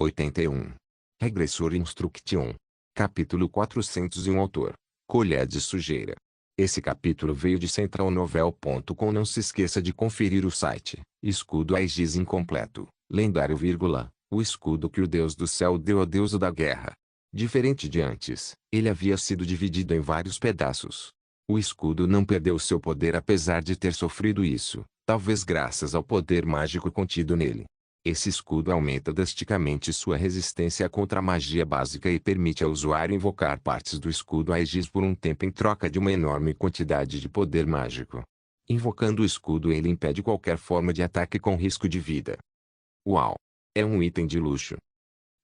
81. Regressor Instruction. Capítulo 401. Autor: Colher de Sujeira. Esse capítulo veio de centralnovel.com. Não se esqueça de conferir o site. Escudo Aegis incompleto. Lendário, o escudo que o Deus do céu deu ao Deus da guerra. Diferente de antes, ele havia sido dividido em vários pedaços. O escudo não perdeu seu poder apesar de ter sofrido isso, talvez graças ao poder mágico contido nele. Esse escudo aumenta drasticamente sua resistência contra a magia básica e permite ao usuário invocar partes do escudo Aegis por um tempo em troca de uma enorme quantidade de poder mágico. Invocando o escudo, ele impede qualquer forma de ataque com risco de vida. Uau! É um item de luxo.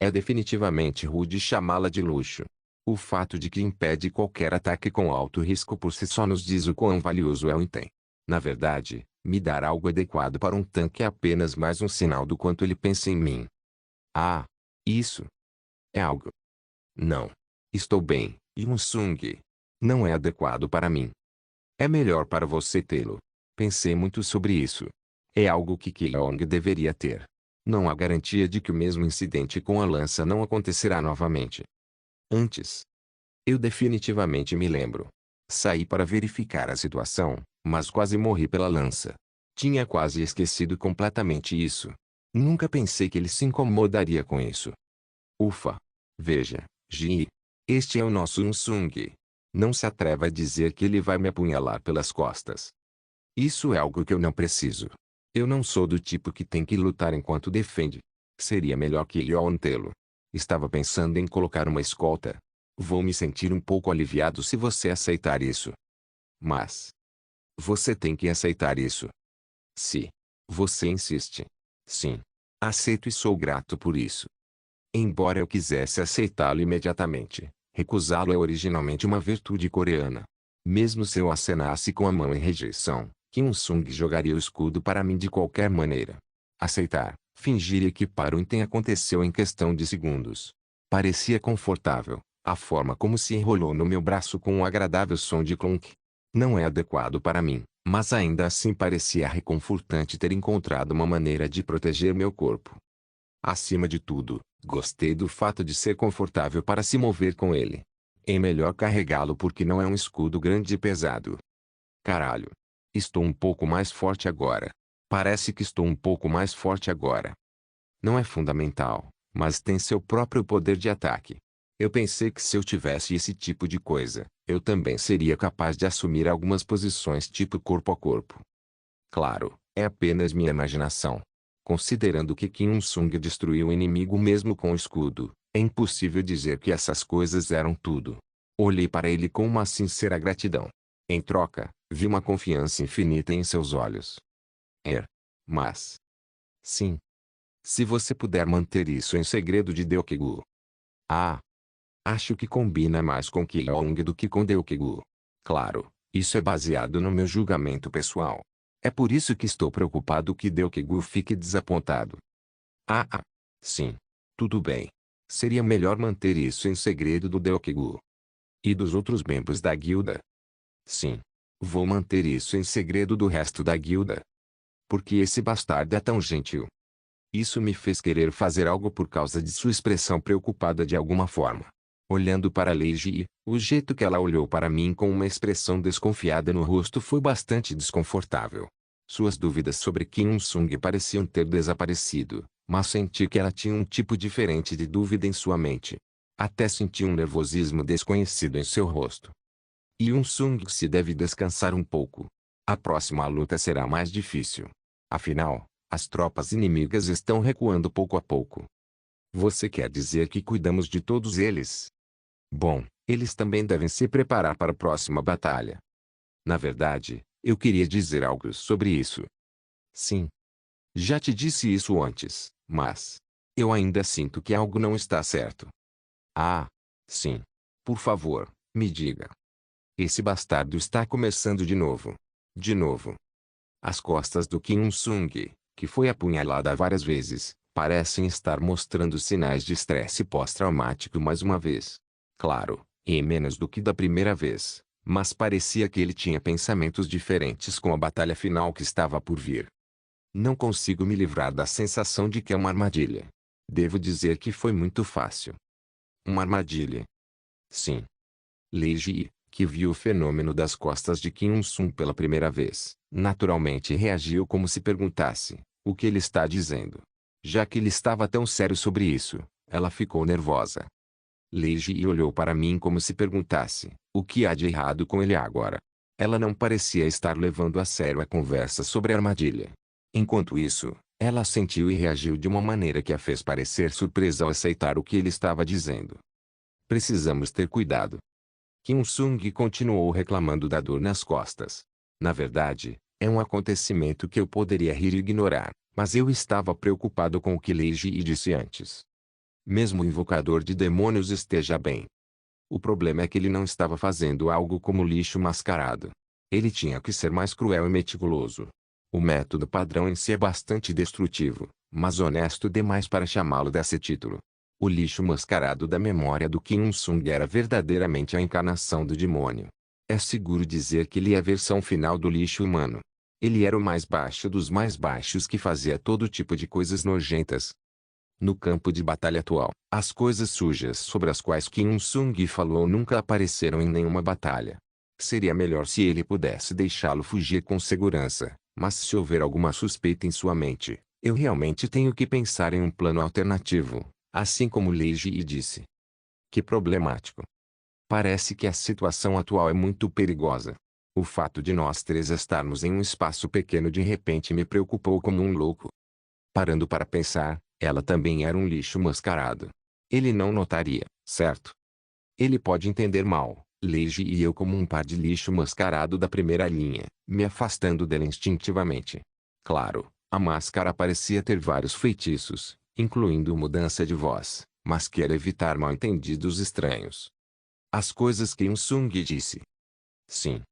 É definitivamente rude chamá-la de luxo. O fato de que impede qualquer ataque com alto risco por si só nos diz o quão valioso é o item. Na verdade, me dar algo adequado para um tanque é apenas mais um sinal do quanto ele pensa em mim. Ah! Isso é algo. Não. Estou bem, Yunsung. Não é adequado para mim. É melhor para você tê-lo. Pensei muito sobre isso. É algo que Keong deveria ter. Não há garantia de que o mesmo incidente com a lança não acontecerá novamente. Antes. Eu definitivamente me lembro. Saí para verificar a situação, mas quase morri pela lança. Tinha quase esquecido completamente isso. Nunca pensei que ele se incomodaria com isso. Ufa! Veja, Ji. Este é o nosso Unsung. Não se atreva a dizer que ele vai me apunhalar pelas costas. Isso é algo que eu não preciso. Eu não sou do tipo que tem que lutar enquanto defende. Seria melhor que Yon tê-lo. Estava pensando em colocar uma escolta. Vou me sentir um pouco aliviado se você aceitar isso. Mas você tem que aceitar isso. Se você insiste. Sim. Aceito e sou grato por isso. Embora eu quisesse aceitá-lo imediatamente, recusá-lo é originalmente uma virtude coreana. Mesmo se eu acenasse com a mão em rejeição, Kim Sung jogaria o escudo para mim de qualquer maneira. Aceitar, fingir e equipar o item aconteceu em questão de segundos. Parecia confortável, a forma como se enrolou no meu braço com um agradável som de clunk. Não é adequado para mim, mas ainda assim parecia reconfortante ter encontrado uma maneira de proteger meu corpo. Acima de tudo, gostei do fato de ser confortável para se mover com ele. É melhor carregá-lo porque não é um escudo grande e pesado. Caralho! Estou um pouco mais forte agora. Parece que estou um pouco mais forte agora. Não é fundamental, mas tem seu próprio poder de ataque. Eu pensei que se eu tivesse esse tipo de coisa, eu também seria capaz de assumir algumas posições tipo corpo a corpo. Claro, é apenas minha imaginação. Considerando que Kim Il-sung destruiu o inimigo mesmo com o escudo, é impossível dizer que essas coisas eram tudo. Olhei para ele com uma sincera gratidão. Em troca, vi uma confiança infinita em seus olhos. Mas sim. Se você puder manter isso em segredo de Deokegu. Ah! Acho que combina mais com Keong do que com Deokegu. Claro, isso é baseado no meu julgamento pessoal. É por isso que estou preocupado que Deokegu fique desapontado. Sim. Tudo bem. Seria melhor manter isso em segredo do Deokegu. E dos outros membros da guilda. Sim. Vou manter isso em segredo do resto da guilda. Porque esse bastardo é tão gentil. Isso me fez querer fazer algo por causa de sua expressão preocupada de alguma forma. Olhando para Lei Ji, o jeito que ela olhou para mim com uma expressão desconfiada no rosto foi bastante desconfortável. Suas dúvidas sobre Kim Il-sung pareciam ter desaparecido, mas senti que ela tinha um tipo diferente de dúvida em sua mente. Até senti um nervosismo desconhecido em seu rosto. Il-sung se deve descansar um pouco. A próxima luta será mais difícil. Afinal, as tropas inimigas estão recuando pouco a pouco. Você quer dizer que cuidamos de todos eles? Bom, eles também devem se preparar para a próxima batalha. Na verdade, eu queria dizer algo sobre isso. Sim. Já te disse isso antes, mas eu ainda sinto que algo não está certo. Sim. Por favor, me diga. Esse bastardo está começando de novo. De novo. As costas do Kim Il-sung, que foi apunhalada várias vezes, parecem estar mostrando sinais de estresse pós-traumático mais uma vez. Claro, em menos do que da primeira vez, mas parecia que ele tinha pensamentos diferentes com a batalha final que estava por vir. Não consigo me livrar da sensação de que é uma armadilha. Devo dizer que foi muito fácil. Uma armadilha. Sim. Lei Ji, que viu o fenômeno das costas de Kim Un-sun pela primeira vez, naturalmente reagiu como se perguntasse, o que ele está dizendo? Já que ele estava tão sério sobre isso, ela ficou nervosa. Lei Ji olhou para mim como se perguntasse, o que há de errado com ele agora? Ela não parecia estar levando a sério a conversa sobre a armadilha. Enquanto isso, ela sentiu e reagiu de uma maneira que a fez parecer surpresa ao aceitar o que ele estava dizendo. Precisamos ter cuidado. Kim Un-sung continuou reclamando da dor nas costas. Na verdade, é um acontecimento que eu poderia rir e ignorar, mas eu estava preocupado com o que Lei Ji disse antes. Mesmo o invocador de demônios esteja bem. O problema é que ele não estava fazendo algo como lixo mascarado. Ele tinha que ser mais cruel e meticuloso. O método padrão em si é bastante destrutivo, mas honesto demais para chamá-lo desse título. O lixo mascarado da memória do Kim Un-sung era verdadeiramente a encarnação do demônio. É seguro dizer que ele é a versão final do lixo humano. Ele era o mais baixo dos mais baixos que fazia todo tipo de coisas nojentas. No campo de batalha atual, as coisas sujas sobre as quais Kim Un-sung falou nunca apareceram em nenhuma batalha. Seria melhor se ele pudesse deixá-lo fugir com segurança, mas se houver alguma suspeita em sua mente, eu realmente tenho que pensar em um plano alternativo, assim como Lei Ji disse. Que problemático. Parece que a situação atual é muito perigosa. O fato de nós três estarmos em um espaço pequeno de repente me preocupou como um louco. Parando para pensar, ela também era um lixo mascarado. Ele não notaria, certo? Ele pode entender mal, Lei Ji e eu como um par de lixo mascarado da primeira linha, me afastando dela instintivamente. Claro, a máscara parecia ter vários feitiços, incluindo mudança de voz, mas quer evitar mal-entendidos estranhos. As coisas que Un-sung disse. Sim.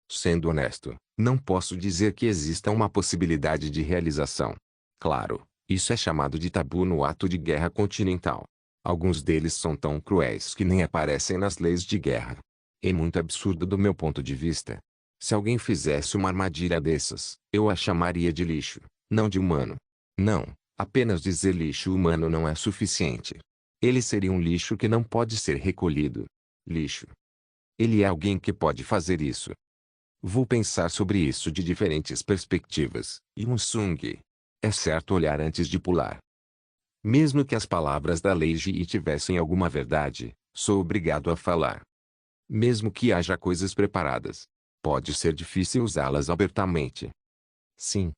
Sendo honesto, não posso dizer que exista uma possibilidade de realização. Claro, isso é chamado de tabu no ato de guerra continental. Alguns deles são tão cruéis que nem aparecem nas leis de guerra. É muito absurdo do meu ponto de vista. Se alguém fizesse uma armadilha dessas, eu a chamaria de lixo, não de humano. Não, apenas dizer lixo humano não é suficiente. Ele seria um lixo que não pode ser recolhido. Lixo. Ele é alguém que pode fazer isso. Vou pensar sobre isso de diferentes perspectivas, Un-sung. É certo olhar antes de pular. Mesmo que as palavras da Lei Ji tivessem alguma verdade, sou obrigado a falar. Mesmo que haja coisas preparadas, pode ser difícil usá-las abertamente. Sim.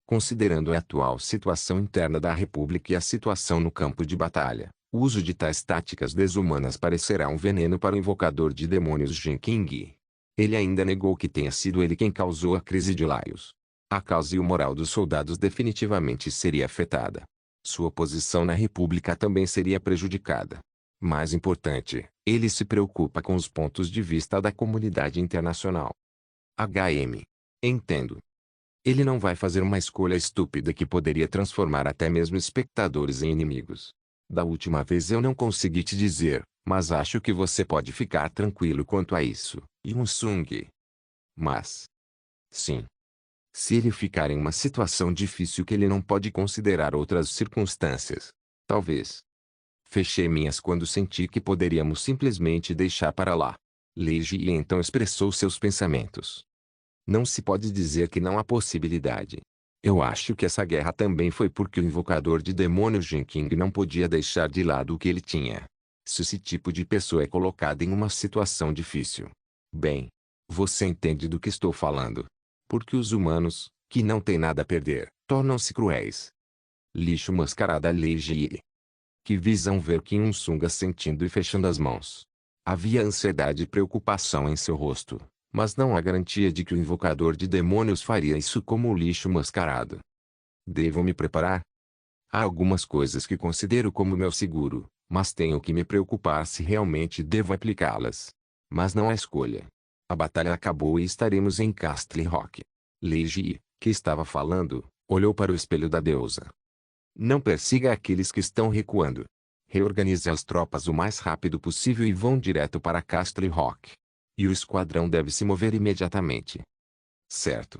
Considerando a atual situação interna da República e a situação no campo de batalha, o uso de tais táticas desumanas parecerá um veneno para o invocador de demônios Jin King. Ele ainda negou que tenha sido ele quem causou a crise de Laios. A causa e o moral dos soldados definitivamente seria afetada. Sua posição na República também seria prejudicada. Mais importante, ele se preocupa com os pontos de vista da comunidade internacional. HM. Entendo. Ele não vai fazer uma escolha estúpida que poderia transformar até mesmo espectadores em inimigos. Da última vez eu não consegui te dizer, mas acho que você pode ficar tranquilo quanto a isso, Un-sung. Mas... sim. Se ele ficar em uma situação difícil que ele não pode considerar outras circunstâncias. Talvez. Fechei minhas quando senti que poderíamos simplesmente deixar para lá. Lei Ji então expressou seus pensamentos. Não se pode dizer que não há possibilidade. Eu acho que essa guerra também foi porque o invocador de demônios Jin King não podia deixar de lado o que ele tinha. Se esse tipo de pessoa é colocada em uma situação difícil. Bem, você entende do que estou falando. Porque os humanos, que não têm nada a perder, tornam-se cruéis. Lixo mascarada Lei Ji. Que visão ver Kim Un-sung sentindo e fechando as mãos. Havia ansiedade e preocupação em seu rosto. Mas não há garantia de que o invocador de demônios faria isso como o lixo mascarado. Devo me preparar? Há algumas coisas que considero como meu seguro, mas tenho que me preocupar se realmente devo aplicá-las. Mas não há escolha. A batalha acabou e estaremos em Castle Rock. Lei Ji, que estava falando, olhou para o espelho da deusa. Não persiga aqueles que estão recuando. Reorganize as tropas o mais rápido possível e vão direto para Castle Rock. E o esquadrão deve se mover imediatamente. Certo.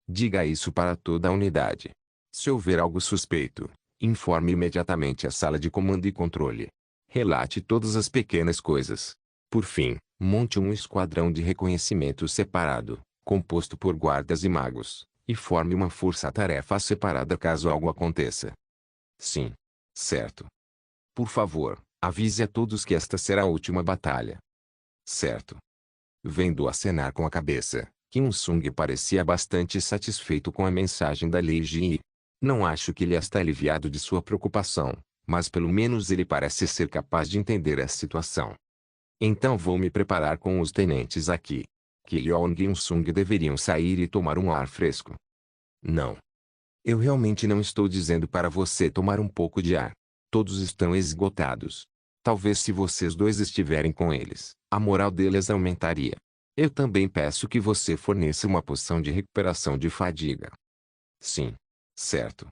Diga isso para toda a unidade. Se houver algo suspeito, Informe imediatamente a sala de comando e controle. Relate todas as pequenas coisas. Por fim, monte um esquadrão de reconhecimento separado, composto por guardas e magos, e forme uma força-tarefa separada caso algo aconteça. Sim. Certo. Por favor, avise a todos que esta será a última batalha. Certo. Vendo acenar com a cabeça, Kim Sung parecia bastante satisfeito com a mensagem da Lei Ji. Não acho que ele está aliviado de sua preocupação, mas pelo menos ele parece ser capaz de entender a situação. Então vou me preparar com os tenentes aqui. Ki Yeon e Sung deveriam sair e tomar um ar fresco. Não. Eu realmente não estou dizendo para você tomar um pouco de ar. Todos estão esgotados. Talvez se vocês dois estiverem com eles, a moral deles aumentaria. Eu também peço que você forneça uma poção de recuperação de fadiga. Sim. Certo.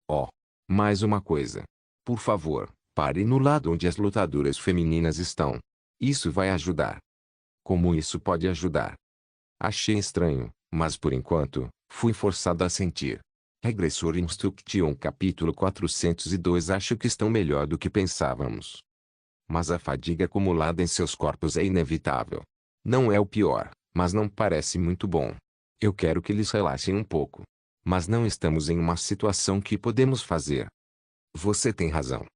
Oh. Mais uma coisa. Por favor, pare no lado onde as lutadoras femininas estão. Isso vai ajudar. Como isso pode ajudar? Achei estranho, mas por enquanto, fui forçado a sentir. Regressor Instruction capítulo 402. Acho que estão melhor do que pensávamos. Mas a fadiga acumulada em seus corpos é inevitável. Não é o pior, mas não parece muito bom. Eu quero que eles relaxem um pouco. Mas não estamos em uma situação que podemos fazer. Você tem razão.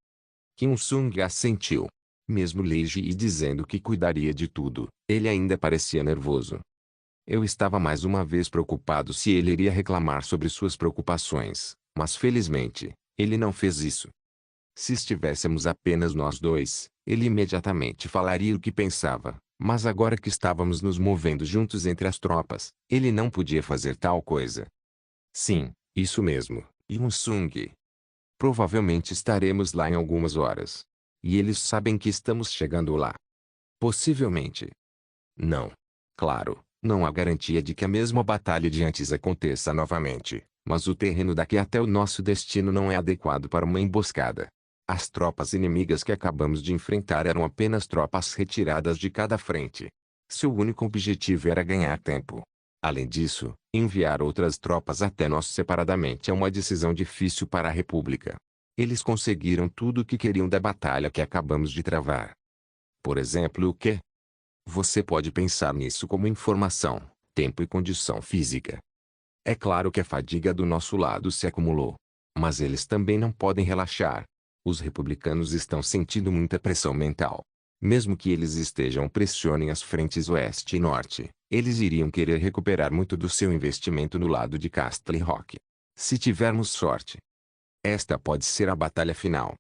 Kim Sung assentiu. Mesmo Lei Ji dizendo que cuidaria de tudo, ele ainda parecia nervoso. Eu estava mais uma vez preocupado se ele iria reclamar sobre suas preocupações, mas felizmente, ele não fez isso. Se estivéssemos apenas nós dois, ele imediatamente falaria o que pensava, mas agora que estávamos nos movendo juntos entre as tropas, ele não podia fazer tal coisa. Sim, isso mesmo, Sung. Provavelmente estaremos lá em algumas horas. E eles sabem que estamos chegando lá. Possivelmente. Não. Claro. Não há garantia de que a mesma batalha de antes aconteça novamente, mas o terreno daqui até o nosso destino não é adequado para uma emboscada. As tropas inimigas que acabamos de enfrentar eram apenas tropas retiradas de cada frente. Seu único objetivo era ganhar tempo. Além disso, enviar outras tropas até nós separadamente é uma decisão difícil para a República. Eles conseguiram tudo o que queriam da batalha que acabamos de travar. Por exemplo, o quê? Você pode pensar nisso como informação, tempo e condição física. É claro que a fadiga do nosso lado se acumulou. Mas eles também não podem relaxar. Os republicanos estão sentindo muita pressão mental. Mesmo que eles pressionem as frentes oeste e norte, eles iriam querer recuperar muito do seu investimento no lado de Castle Rock. Se tivermos sorte. Esta pode ser a batalha final.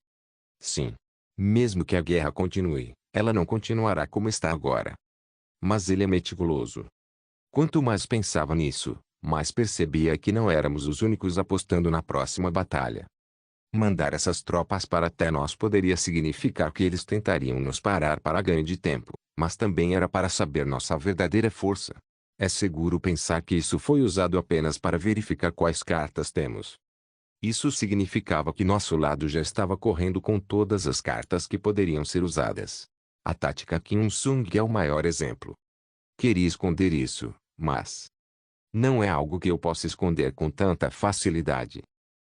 Sim. Mesmo que a guerra continue, ela não continuará como está agora. Mas ele é meticuloso. Quanto mais pensava nisso, mais percebia que não éramos os únicos apostando na próxima batalha. Mandar essas tropas para até nós poderia significar que eles tentariam nos parar para ganho de tempo, mas também era para saber nossa verdadeira força. É seguro pensar que isso foi usado apenas para verificar quais cartas temos. Isso significava que nosso lado já estava correndo com todas as cartas que poderiam ser usadas. A tática Kim Sung é o maior exemplo. Queria esconder isso, mas não é algo que eu possa esconder com tanta facilidade.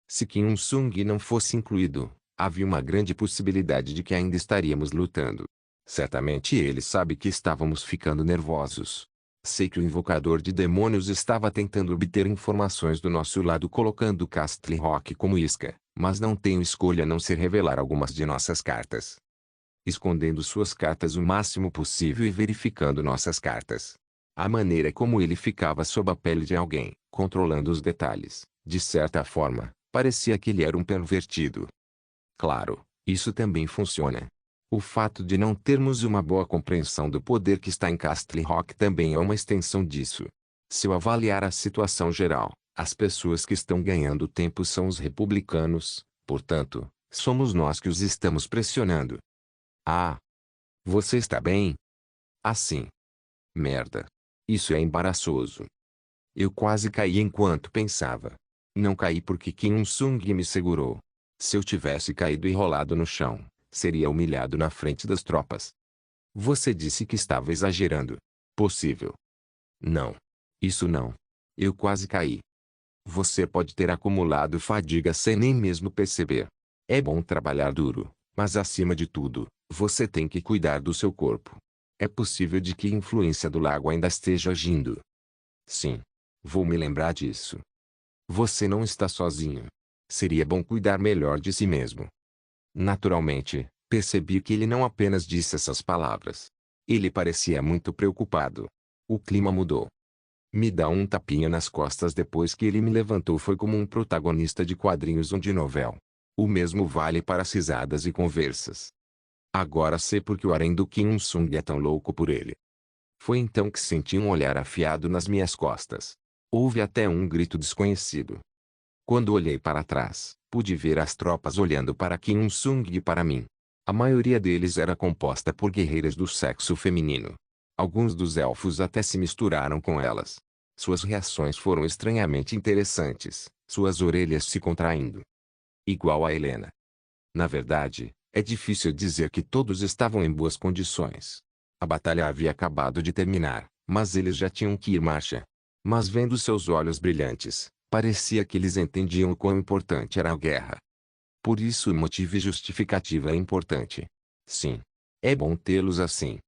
Se Kim Sung não fosse incluído, havia uma grande possibilidade de que ainda estaríamos lutando. Certamente ele sabe que estávamos ficando nervosos. Sei que o invocador de demônios estava tentando obter informações do nosso lado colocando Castle Rock como isca, mas não tenho escolha a não ser revelar algumas de nossas cartas. Escondendo suas cartas o máximo possível e verificando nossas cartas. A maneira como ele ficava sob a pele de alguém, controlando os detalhes, de certa forma, parecia que ele era um pervertido. Claro, isso também funciona. O fato de não termos uma boa compreensão do poder que está em Castle Rock também é uma extensão disso. Se eu avaliar a situação geral, as pessoas que estão ganhando tempo são os republicanos, portanto, somos nós que os estamos pressionando. Ah! Você está bem? Assim. Merda. Isso é embaraçoso. Eu quase caí enquanto pensava. Não caí porque Kim Sung me segurou. Se eu tivesse caído e rolado no chão, seria humilhado na frente das tropas. Você disse que estava exagerando. Possível. Não. Isso não. Eu quase caí. Você pode ter acumulado fadiga sem nem mesmo perceber. É bom trabalhar duro, mas acima de tudo, você tem que cuidar do seu corpo. É possível de que a influência do lago ainda esteja agindo. Sim. Vou me lembrar disso. Você não está sozinho. Seria bom cuidar melhor de si mesmo. Naturalmente, percebi que ele não apenas disse essas palavras. Ele parecia muito preocupado. O clima mudou. Me dá um tapinha nas costas depois que ele me levantou foi como um protagonista de quadrinhos ou de novela. O mesmo vale para as risadas e conversas. Agora sei por que o harém do Kim Il-sung é tão louco por ele. Foi então que senti um olhar afiado nas minhas costas. Houve até um grito desconhecido. Quando olhei para trás, pude ver as tropas olhando para Kim Il-sung e para mim. A maioria deles era composta por guerreiras do sexo feminino. Alguns dos elfos até se misturaram com elas. Suas reações foram estranhamente interessantes, suas orelhas se contraindo. Igual a Helena. Na verdade, é difícil dizer que todos estavam em boas condições. A batalha havia acabado de terminar, mas eles já tinham que ir marcha. Mas vendo seus olhos brilhantes, parecia que eles entendiam o quão importante era a guerra. Por isso o motivo e justificativa é importante. Sim. É bom tê-los assim.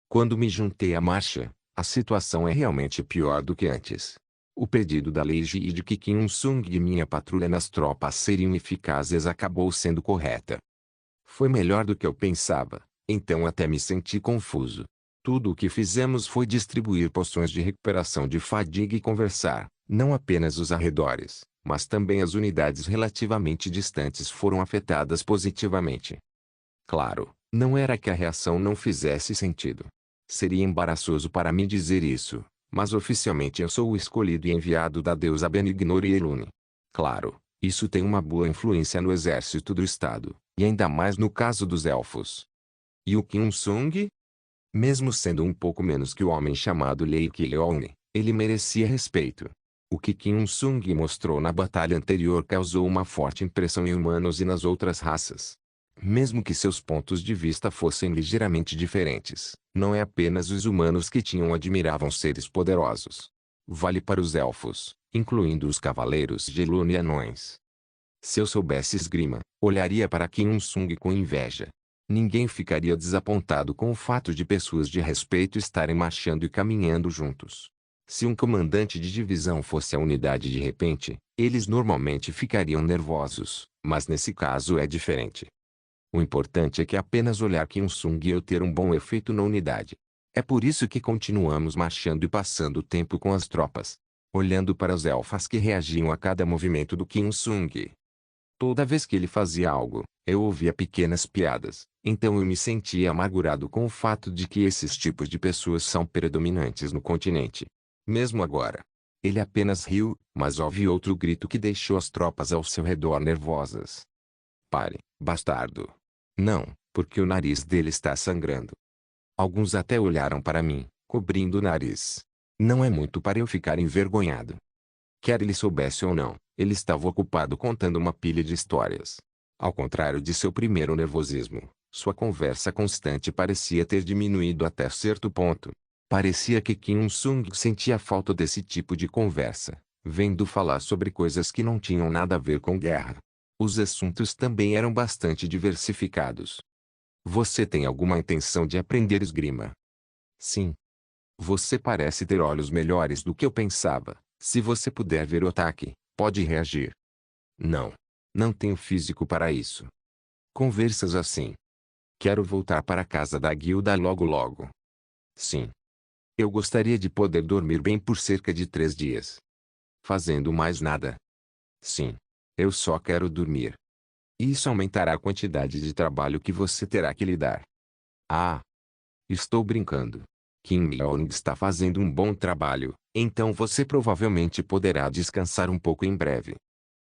Quando me juntei à marcha, a situação é realmente pior do que antes. O pedido da Lei Ji de que Kim Il-sung e minha patrulha nas tropas seriam eficazes acabou sendo correta. Foi melhor do que eu pensava, então até me senti confuso. Tudo o que fizemos foi distribuir poções de recuperação de fadiga e conversar. Não apenas os arredores, mas também as unidades relativamente distantes foram afetadas positivamente. Claro, não era que a reação não fizesse sentido. Seria embaraçoso para mim dizer isso, mas oficialmente eu sou o escolhido e enviado da deusa Benignor e Elune. Claro, isso tem uma boa influência no exército do estado, e ainda mais no caso dos elfos. E o Kim Il-sung? Mesmo sendo um pouco menos que o homem chamado Lei Ki-leone, ele merecia respeito. O que Kim Il-sung mostrou na batalha anterior causou uma forte impressão em humanos e nas outras raças. Mesmo que seus pontos de vista fossem ligeiramente diferentes, não é apenas os humanos que admiravam seres poderosos. Vale para os elfos, incluindo os cavaleiros de Elune e anões. Se eu soubesse esgrima, olharia para Kim Il-sung com inveja. Ninguém ficaria desapontado com o fato de pessoas de respeito estarem marchando e caminhando juntos. Se um comandante de divisão fosse a unidade de repente, eles normalmente ficariam nervosos, mas nesse caso é diferente. O importante é que apenas olhar Kim Il-sung e eu ter um bom efeito na unidade. É por isso que continuamos marchando e passando o tempo com as tropas, olhando para os elfos que reagiam a cada movimento do Kim Il-sung. Toda vez que ele fazia algo, eu ouvia pequenas piadas, então eu me sentia amargurado com o fato de que esses tipos de pessoas são predominantes no continente. Mesmo agora. Ele apenas riu, mas houve outro grito que deixou as tropas ao seu redor nervosas. Pare, bastardo. Não, porque o nariz dele está sangrando. Alguns até olharam para mim, cobrindo o nariz. Não é muito para eu ficar envergonhado. Quer ele soubesse ou não, ele estava ocupado contando uma pilha de histórias. Ao contrário de seu primeiro nervosismo, sua conversa constante parecia ter diminuído até certo ponto. Parecia que Kim Il-sung sentia falta desse tipo de conversa, vendo falar sobre coisas que não tinham nada a ver com guerra. Os assuntos também eram bastante diversificados. Você tem alguma intenção de aprender esgrima? Sim. Você parece ter olhos melhores do que eu pensava. Se você puder ver o ataque, pode reagir. Não. Não tenho físico para isso. Conversas assim. Quero voltar para a casa da guilda logo logo. Sim. Eu gostaria de poder dormir bem por cerca de 3 dias. Fazendo mais nada. Sim. Eu só quero dormir. Isso aumentará a quantidade de trabalho que você terá que lidar. Ah! Estou brincando. Kim Il-sung está fazendo um bom trabalho, então você provavelmente poderá descansar um pouco em breve.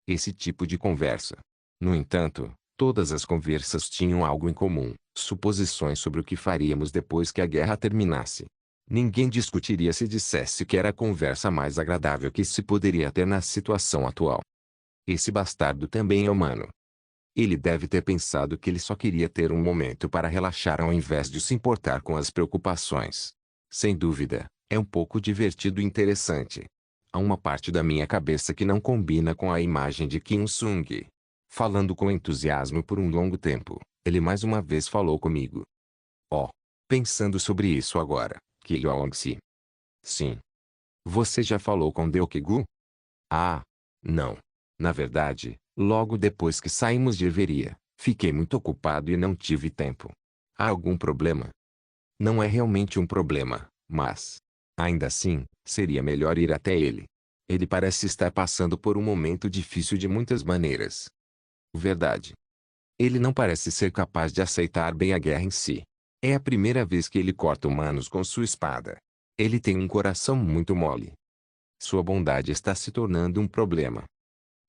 Esse tipo de conversa. No entanto, todas as conversas tinham algo em comum, suposições sobre o que faríamos depois que a guerra terminasse. Ninguém discutiria se dissesse que era a conversa mais agradável que se poderia ter na situação atual. Esse bastardo também é humano. Ele deve ter pensado que ele só queria ter um momento para relaxar ao invés de se importar com as preocupações. Sem dúvida, é um pouco divertido e interessante. Há uma parte da minha cabeça que não combina com a imagem de Kim Sung. Falando com entusiasmo por um longo tempo, ele mais uma vez falou comigo. Oh, pensando sobre isso agora, Kyong-se. Sim. Você já falou com Deokgu? Ah, não. Na verdade, logo depois que saímos de Everia, fiquei muito ocupado e não tive tempo. Há algum problema? Não é realmente um problema, mas, ainda assim, seria melhor ir até ele. Ele parece estar passando por um momento difícil de muitas maneiras. Verdade. Ele não parece ser capaz de aceitar bem a guerra em si. É a primeira vez que ele corta humanos com sua espada. Ele tem um coração muito mole. Sua bondade está se tornando um problema.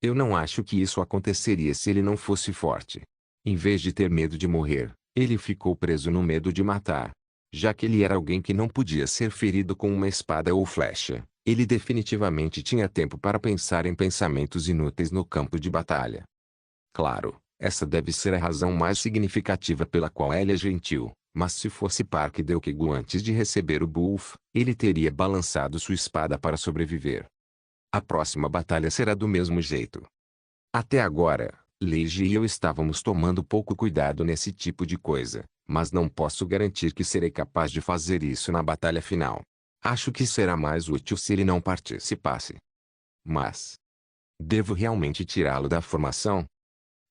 Eu não acho que isso aconteceria se ele não fosse forte. Em vez de ter medo de morrer, ele ficou preso no medo de matar. Já que ele era alguém que não podia ser ferido com uma espada ou flecha, ele definitivamente tinha tempo para pensar em pensamentos inúteis no campo de batalha. Claro, essa deve ser a razão mais significativa pela qual ele é gentil, mas se fosse Park Deokgu antes de receber o buff, ele teria balançado sua espada para sobreviver. A próxima batalha será do mesmo jeito. Até agora, Leiji e eu estávamos tomando pouco cuidado nesse tipo de coisa, mas não posso garantir que serei capaz de fazer isso na batalha final. Acho que será mais útil se ele não participasse. Mas, devo realmente tirá-lo da formação?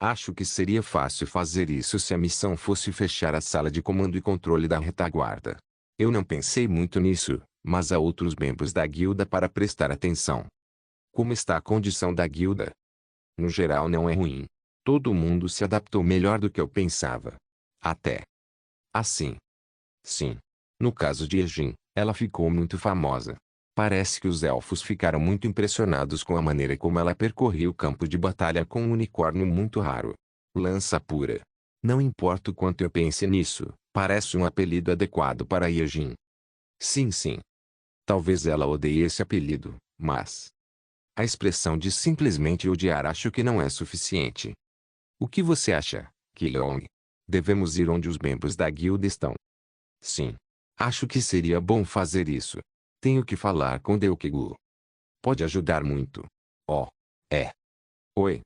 Acho que seria fácil fazer isso se a missão fosse fechar a sala de comando e controle da retaguarda. Eu não pensei muito nisso, mas há outros membros da guilda para prestar atenção. Como está a condição da guilda? No geral não é ruim. Todo mundo se adaptou melhor do que eu pensava. Até. Assim. Sim. No caso de Ejin, ela ficou muito famosa. Parece que os elfos ficaram muito impressionados com a maneira como ela percorreu o campo de batalha com um unicórnio muito raro. Lança pura. Não importa o quanto eu pense nisso, parece um apelido adequado para Ejin. Sim, sim. Talvez ela odeie esse apelido, mas a expressão de simplesmente odiar acho que não é suficiente. O que você acha, Kyong? Devemos ir onde os membros da guilda estão. Sim. Acho que seria bom fazer isso. Tenho que falar com Deokgu. Pode ajudar muito. Oh. É. Oi.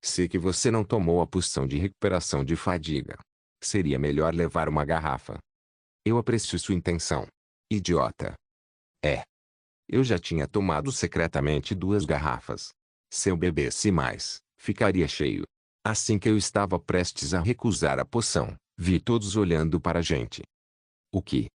Sei que você não tomou a poção de recuperação de fadiga. Seria melhor levar uma garrafa. Eu aprecio sua intenção. Idiota. É. Eu já tinha tomado secretamente 2 garrafas. Se eu bebesse mais, ficaria cheio. Assim que eu estava prestes a recusar a poção, vi todos olhando para a gente. O que?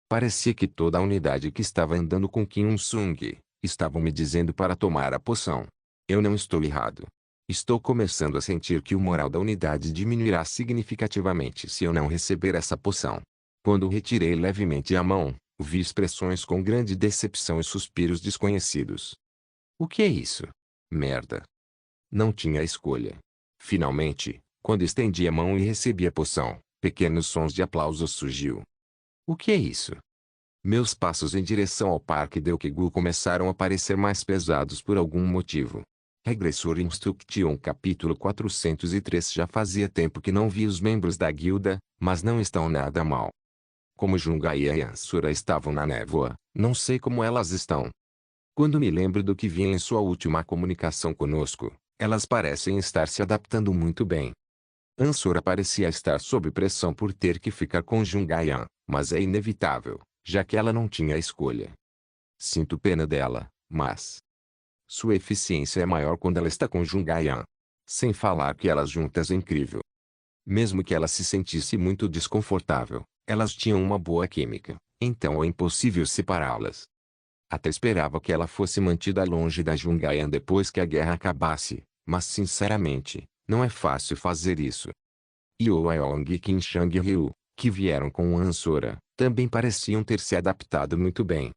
Parecia que toda a unidade que estava andando com Kim Sung estavam me dizendo para tomar a poção. Eu não estou errado. Estou começando a sentir que o moral da unidade diminuirá significativamente se eu não receber essa poção. Quando retirei levemente a mão, vi expressões com grande decepção e suspiros desconhecidos. O que é isso? Merda. Não tinha escolha. Finalmente, quando estendi a mão e recebi a poção, pequenos sons de aplauso surgiu. O que é isso? Meus passos em direção ao Parque Deokgu começaram a parecer mais pesados por algum motivo. Regressor Instruction capítulo 403. Já fazia tempo que não vi os membros da guilda, mas não estão nada mal. Como Jungai e Ansura estavam na névoa, não sei como elas estão. Quando me lembro do que vi em sua última comunicação conosco, elas parecem estar se adaptando muito bem. Ansura parecia estar sob pressão por ter que ficar com Jungaian, mas é inevitável, já que ela não tinha escolha. Sinto pena dela, mas sua eficiência é maior quando ela está com Jungaian. Sem falar que elas juntas é incrível. Mesmo que ela se sentisse muito desconfortável, elas tinham uma boa química, então é impossível separá-las. Até esperava que ela fosse mantida longe da Jungaian depois que a guerra acabasse, mas sinceramente, não é fácil fazer isso. Io Aong e Qin Shang-ryu, que vieram com Ansura, também pareciam ter se adaptado muito bem.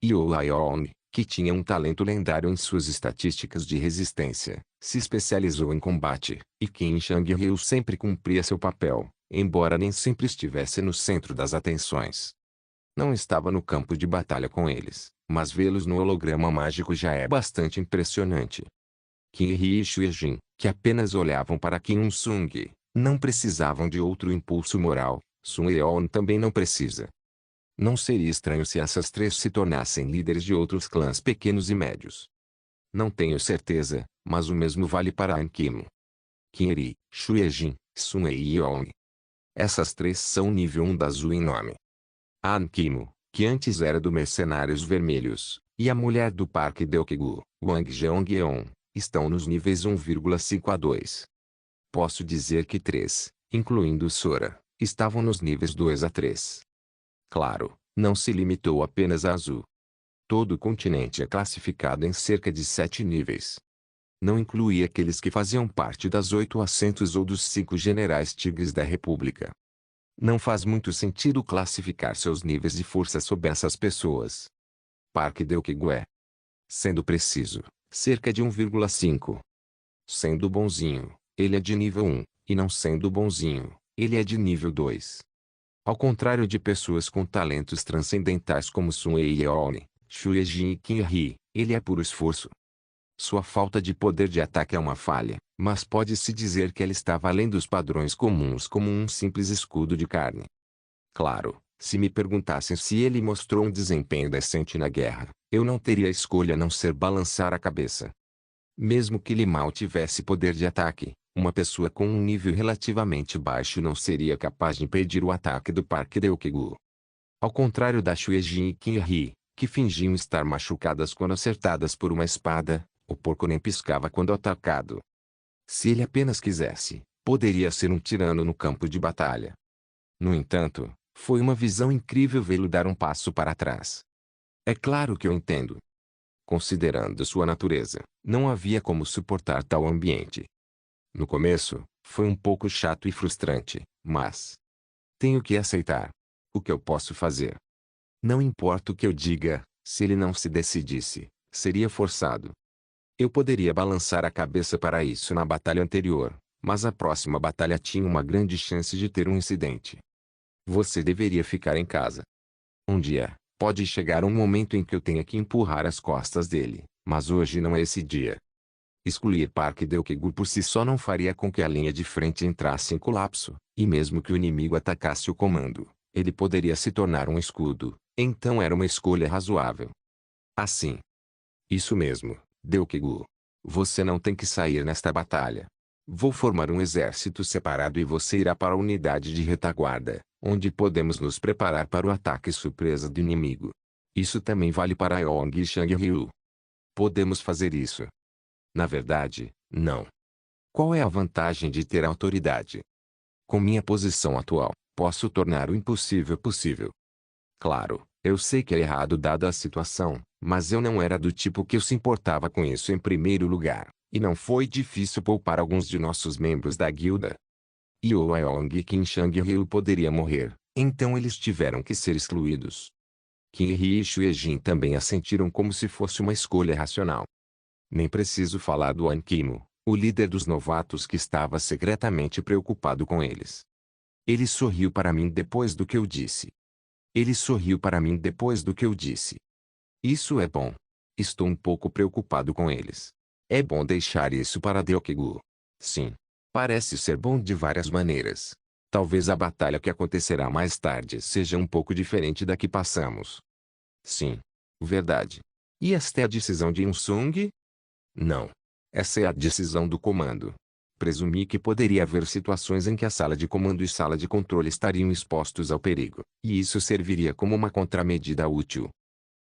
Io Aong, que tinha um talento lendário em suas estatísticas de resistência, se especializou em combate, e Qin Shang-ryu sempre cumpria seu papel, embora nem sempre estivesse no centro das atenções. Não estava no campo de batalha com eles, mas vê-los no holograma mágico já é bastante impressionante. Qin e Ejin, que apenas olhavam para Kim Sung, não precisavam de outro impulso moral, Sun Yeon também não precisa. Não seria estranho se essas três se tornassem líderes de outros clãs pequenos e médios. Não tenho certeza, mas o mesmo vale para Ankimo, Kinri, Shuejin, Sunei e Yeong. Essas três são nível 1 da Azul em nome. A Ankimo, que antes era do Mercenários Vermelhos, e a mulher do Parque Deokigu, Wang Jeongyeon, estão nos níveis 1,5 a 2. Posso dizer que 3, incluindo Sora, estavam nos níveis 2 a 3. Claro, não se limitou apenas a Azul. Todo o continente é classificado em cerca de 7 níveis. Não inclui aqueles que faziam parte das 8 assentos ou dos 5 generais tigres da República. Não faz muito sentido classificar seus níveis de força sob essas pessoas. Parque Deokigu é, sendo preciso, cerca de 1,5. Sendo bonzinho, ele é de nível 1, e não sendo bonzinho, ele é de nível 2. Ao contrário de pessoas com talentos transcendentais como Sun Yeon, Shuejin e Kinri, ele é puro esforço. Sua falta de poder de ataque é uma falha, mas pode-se dizer que ela estava além dos padrões comuns como um simples escudo de carne. Claro, se me perguntassem se ele mostrou um desempenho decente na guerra, eu não teria escolha a não ser balançar a cabeça. Mesmo que ele mal tivesse poder de ataque, uma pessoa com um nível relativamente baixo não seria capaz de impedir o ataque do Parque Deokigu. Ao contrário da Shuejin e Kinri, que fingiam estar machucadas quando acertadas por uma espada, o porco nem piscava quando atacado. Se ele apenas quisesse, poderia ser um tirano no campo de batalha. No entanto, foi uma visão incrível vê-lo dar um passo para trás. É claro que eu entendo. Considerando sua natureza, não havia como suportar tal ambiente. No começo, foi um pouco chato e frustrante, mas tenho que aceitar. O que eu posso fazer? Não importa o que eu diga, se ele não se decidisse, seria forçado. Eu poderia balançar a cabeça para isso na batalha anterior, mas a próxima batalha tinha uma grande chance de ter um incidente. Você deveria ficar em casa. Um dia, pode chegar um momento em que eu tenha que empurrar as costas dele, mas hoje não é esse dia. Excluir Parque Deokigu por si só não faria com que a linha de frente entrasse em colapso, e mesmo que o inimigo atacasse o comando, ele poderia se tornar um escudo, então era uma escolha razoável. Assim. Isso mesmo. Deokigu. Você não tem que sair nesta batalha. Vou formar um exército separado e você irá para a unidade de retaguarda, onde podemos nos preparar para o ataque surpresa do inimigo. Isso também vale para Yeong e Shang-Ryu. Podemos fazer isso. Na verdade, não. Qual é a vantagem de ter autoridade? Com minha posição atual, posso tornar o impossível possível. Claro, eu sei que é errado dada a situação, mas eu não era do tipo que se importava com isso em primeiro lugar, e não foi difícil poupar alguns de nossos membros da guilda. Yo Yeong e Kim Shang-ryu poderia morrer, então eles tiveram que ser excluídos. Kinri e Shuejin também assentiram como se fosse uma escolha racional. Nem preciso falar do Ankimo, o líder dos novatos que estava secretamente preocupado com eles. Ele sorriu para mim depois do que eu disse. Ele sorriu para mim depois do que eu disse. Isso é bom. Estou um pouco preocupado com eles. É bom deixar isso para Deokigu. Sim. Parece ser bom de várias maneiras. Talvez a batalha que acontecerá mais tarde seja um pouco diferente da que passamos. Sim. Verdade. E esta é a decisão de Insung? Não. Essa é a decisão do comando. Presumi que poderia haver situações em que a sala de comando e sala de controle estariam expostos ao perigo, e isso serviria como uma contramedida útil.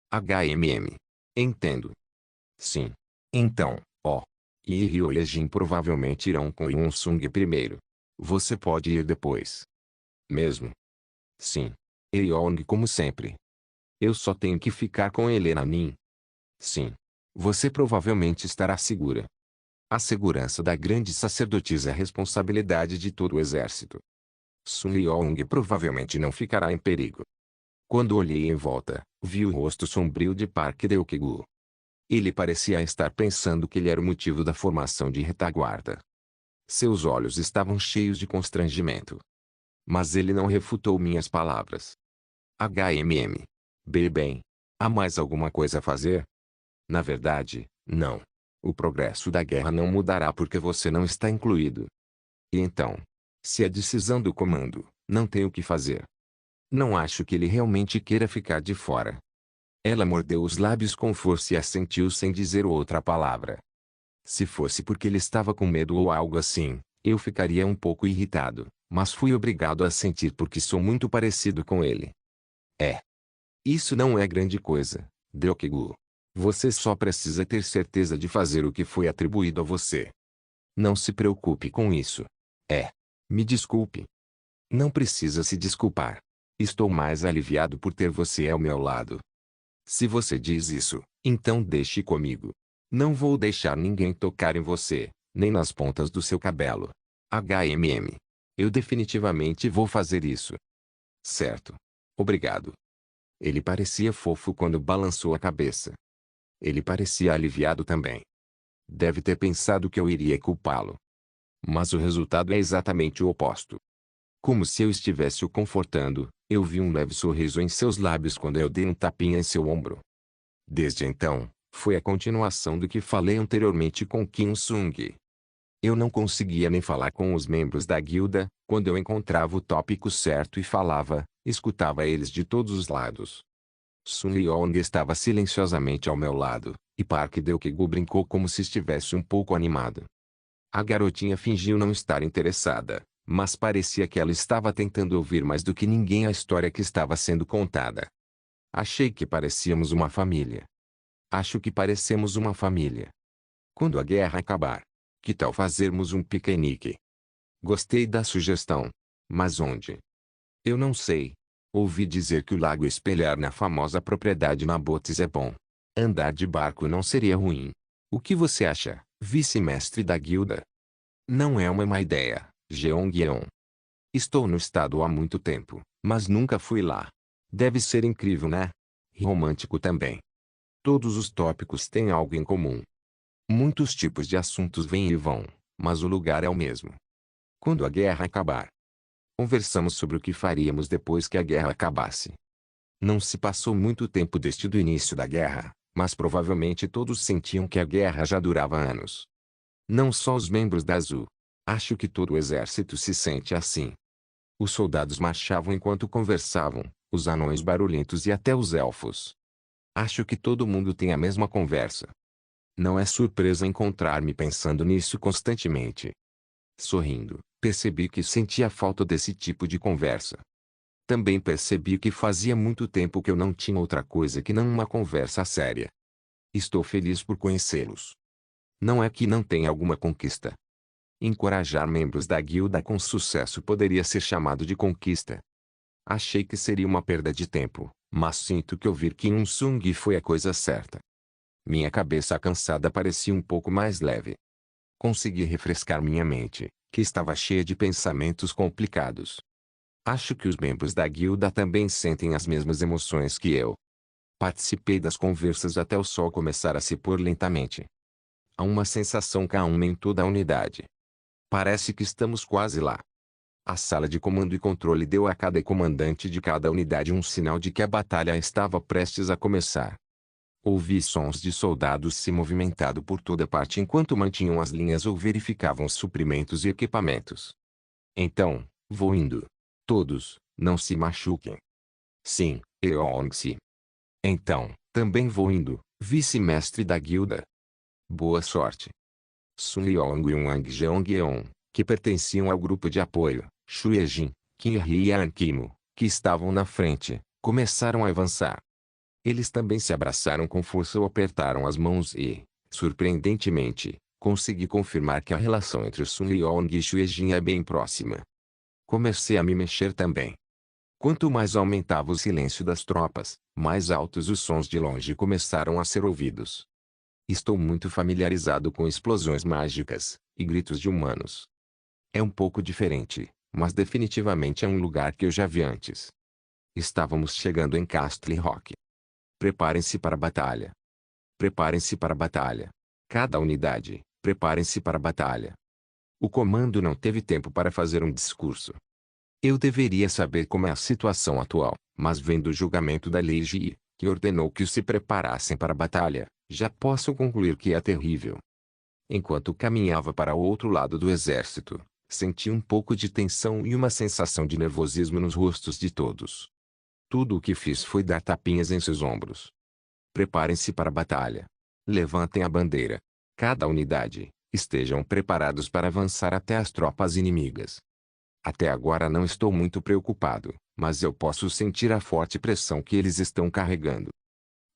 HMM. Entendo. Sim. Então, e Ryojin provavelmente irão com Yonsung primeiro. Você pode ir depois. Mesmo? Sim. Yeong como sempre. Eu só tenho que ficar com Helena Nin. Sim. Você provavelmente estará segura. A segurança da grande sacerdotisa é responsabilidade de todo o exército. Sun Yeong provavelmente não ficará em perigo. Quando olhei em volta, vi o rosto sombrio de Park Deokigu. Ele parecia estar pensando que ele era o motivo da formação de retaguarda. Seus olhos estavam cheios de constrangimento. Mas ele não refutou minhas palavras. HMM. Bem, há mais alguma coisa a fazer? Na verdade, não. O progresso da guerra não mudará porque você não está incluído. E então? Se é decisão do comando, não tem o que fazer. Não acho que ele realmente queira ficar de fora. Ela mordeu os lábios com força e assentiu sem dizer outra palavra. Se fosse porque ele estava com medo ou algo assim, eu ficaria um pouco irritado, mas fui obrigado a sentir porque sou muito parecido com ele. É. Isso não é grande coisa, Deokegu. Você só precisa ter certeza de fazer o que foi atribuído a você. Não se preocupe com isso. É. Me desculpe. Não precisa se desculpar. Estou mais aliviado por ter você ao meu lado. Se você diz isso, então deixe comigo. Não vou deixar ninguém tocar em você, nem nas pontas do seu cabelo. HMM. Eu definitivamente vou fazer isso. Certo. Obrigado. Ele parecia fofo quando balançou a cabeça. Ele parecia aliviado também. Deve ter pensado que eu iria culpá-lo. Mas o resultado é exatamente o oposto. Como se eu estivesse o confortando, eu vi um leve sorriso em seus lábios quando eu dei um tapinha em seu ombro. Desde então, foi a continuação do que falei anteriormente com Kim Sung. Eu não conseguia nem falar com os membros da guilda, quando eu encontrava o tópico certo e falava, escutava eles de todos os lados. Sun Yeong estava silenciosamente ao meu lado, e Park Deokegu brincou como se estivesse um pouco animado. A garotinha fingiu não estar interessada, mas parecia que ela estava tentando ouvir mais do que ninguém a história que estava sendo contada. Achei que parecíamos uma família. Acho que parecemos uma família. Quando a guerra acabar, que tal fazermos um piquenique? Gostei da sugestão. Mas onde? Eu não sei. Ouvi dizer que o lago espelhar na famosa propriedade na Botes é bom. Andar de barco não seria ruim. O que você acha, vice-mestre da guilda? Não é uma má ideia, Jeong-yeon. Estou no estado há muito tempo, mas nunca fui lá. Deve ser incrível, né? E romântico também. Todos os tópicos têm algo em comum. Muitos tipos de assuntos vêm e vão, mas o lugar é o mesmo. Quando a guerra acabar. Conversamos sobre o que faríamos depois que a guerra acabasse. Não se passou muito tempo desde o início da guerra, mas provavelmente todos sentiam que a guerra já durava anos. Não só os membros da Azul. Acho que todo o exército se sente assim. Os soldados marchavam enquanto conversavam, os anões barulhentos e até os elfos. Acho que todo mundo tem a mesma conversa. Não é surpresa encontrar-me pensando nisso constantemente. Sorrindo, percebi que sentia falta desse tipo de conversa. Também percebi que fazia muito tempo que eu não tinha outra coisa que não uma conversa séria. Estou feliz por conhecê-los. Não é que não tenha alguma conquista. Encorajar membros da guilda com sucesso poderia ser chamado de conquista. Achei que seria uma perda de tempo, mas sinto que ouvir Kim Sung foi a coisa certa. Minha cabeça cansada parecia um pouco mais leve. Consegui refrescar minha mente, que estava cheia de pensamentos complicados. Acho que os membros da guilda também sentem as mesmas emoções que eu. Participei das conversas até o sol começar a se pôr lentamente. Há uma sensação calma em toda a unidade. Parece que estamos quase lá. A sala de comando e controle deu a cada comandante de cada unidade um sinal de que a batalha estava prestes a começar. Ouvi sons de soldados se movimentando por toda parte enquanto mantinham as linhas ou verificavam os suprimentos e equipamentos. Então, vou indo. Todos, não se machuquem. Sim, Eong-se. Então, também vou indo, vice-mestre da guilda. Boa sorte. Sun Yeong e Wang Jeong-yeon, que pertenciam ao grupo de apoio, Shuejin, Kim Hee e Ankimo, que estavam na frente, começaram a avançar. Eles também se abraçaram com força ou apertaram as mãos e, surpreendentemente, consegui confirmar que a relação entre Sun Yeong e Shuejin é bem próxima. Comecei a me mexer também. Quanto mais aumentava o silêncio das tropas, mais altos os sons de longe começaram a ser ouvidos. Estou muito familiarizado com explosões mágicas e gritos de humanos. É um pouco diferente, mas definitivamente é um lugar que eu já vi antes. Estávamos chegando em Castle Rock. Preparem-se para a batalha. Preparem-se para a batalha. Cada unidade, preparem-se para a batalha. O comando não teve tempo para fazer um discurso. Eu deveria saber como é a situação atual, mas vendo o julgamento da Lei Ji, que ordenou que se preparassem para a batalha, já posso concluir que é terrível. Enquanto caminhava para o outro lado do exército, senti um pouco de tensão e uma sensação de nervosismo nos rostos de todos. Tudo o que fiz foi dar tapinhas em seus ombros. Preparem-se para a batalha. Levantem a bandeira. Cada unidade, estejam preparados para avançar até as tropas inimigas. Até agora não estou muito preocupado, mas eu posso sentir a forte pressão que eles estão carregando.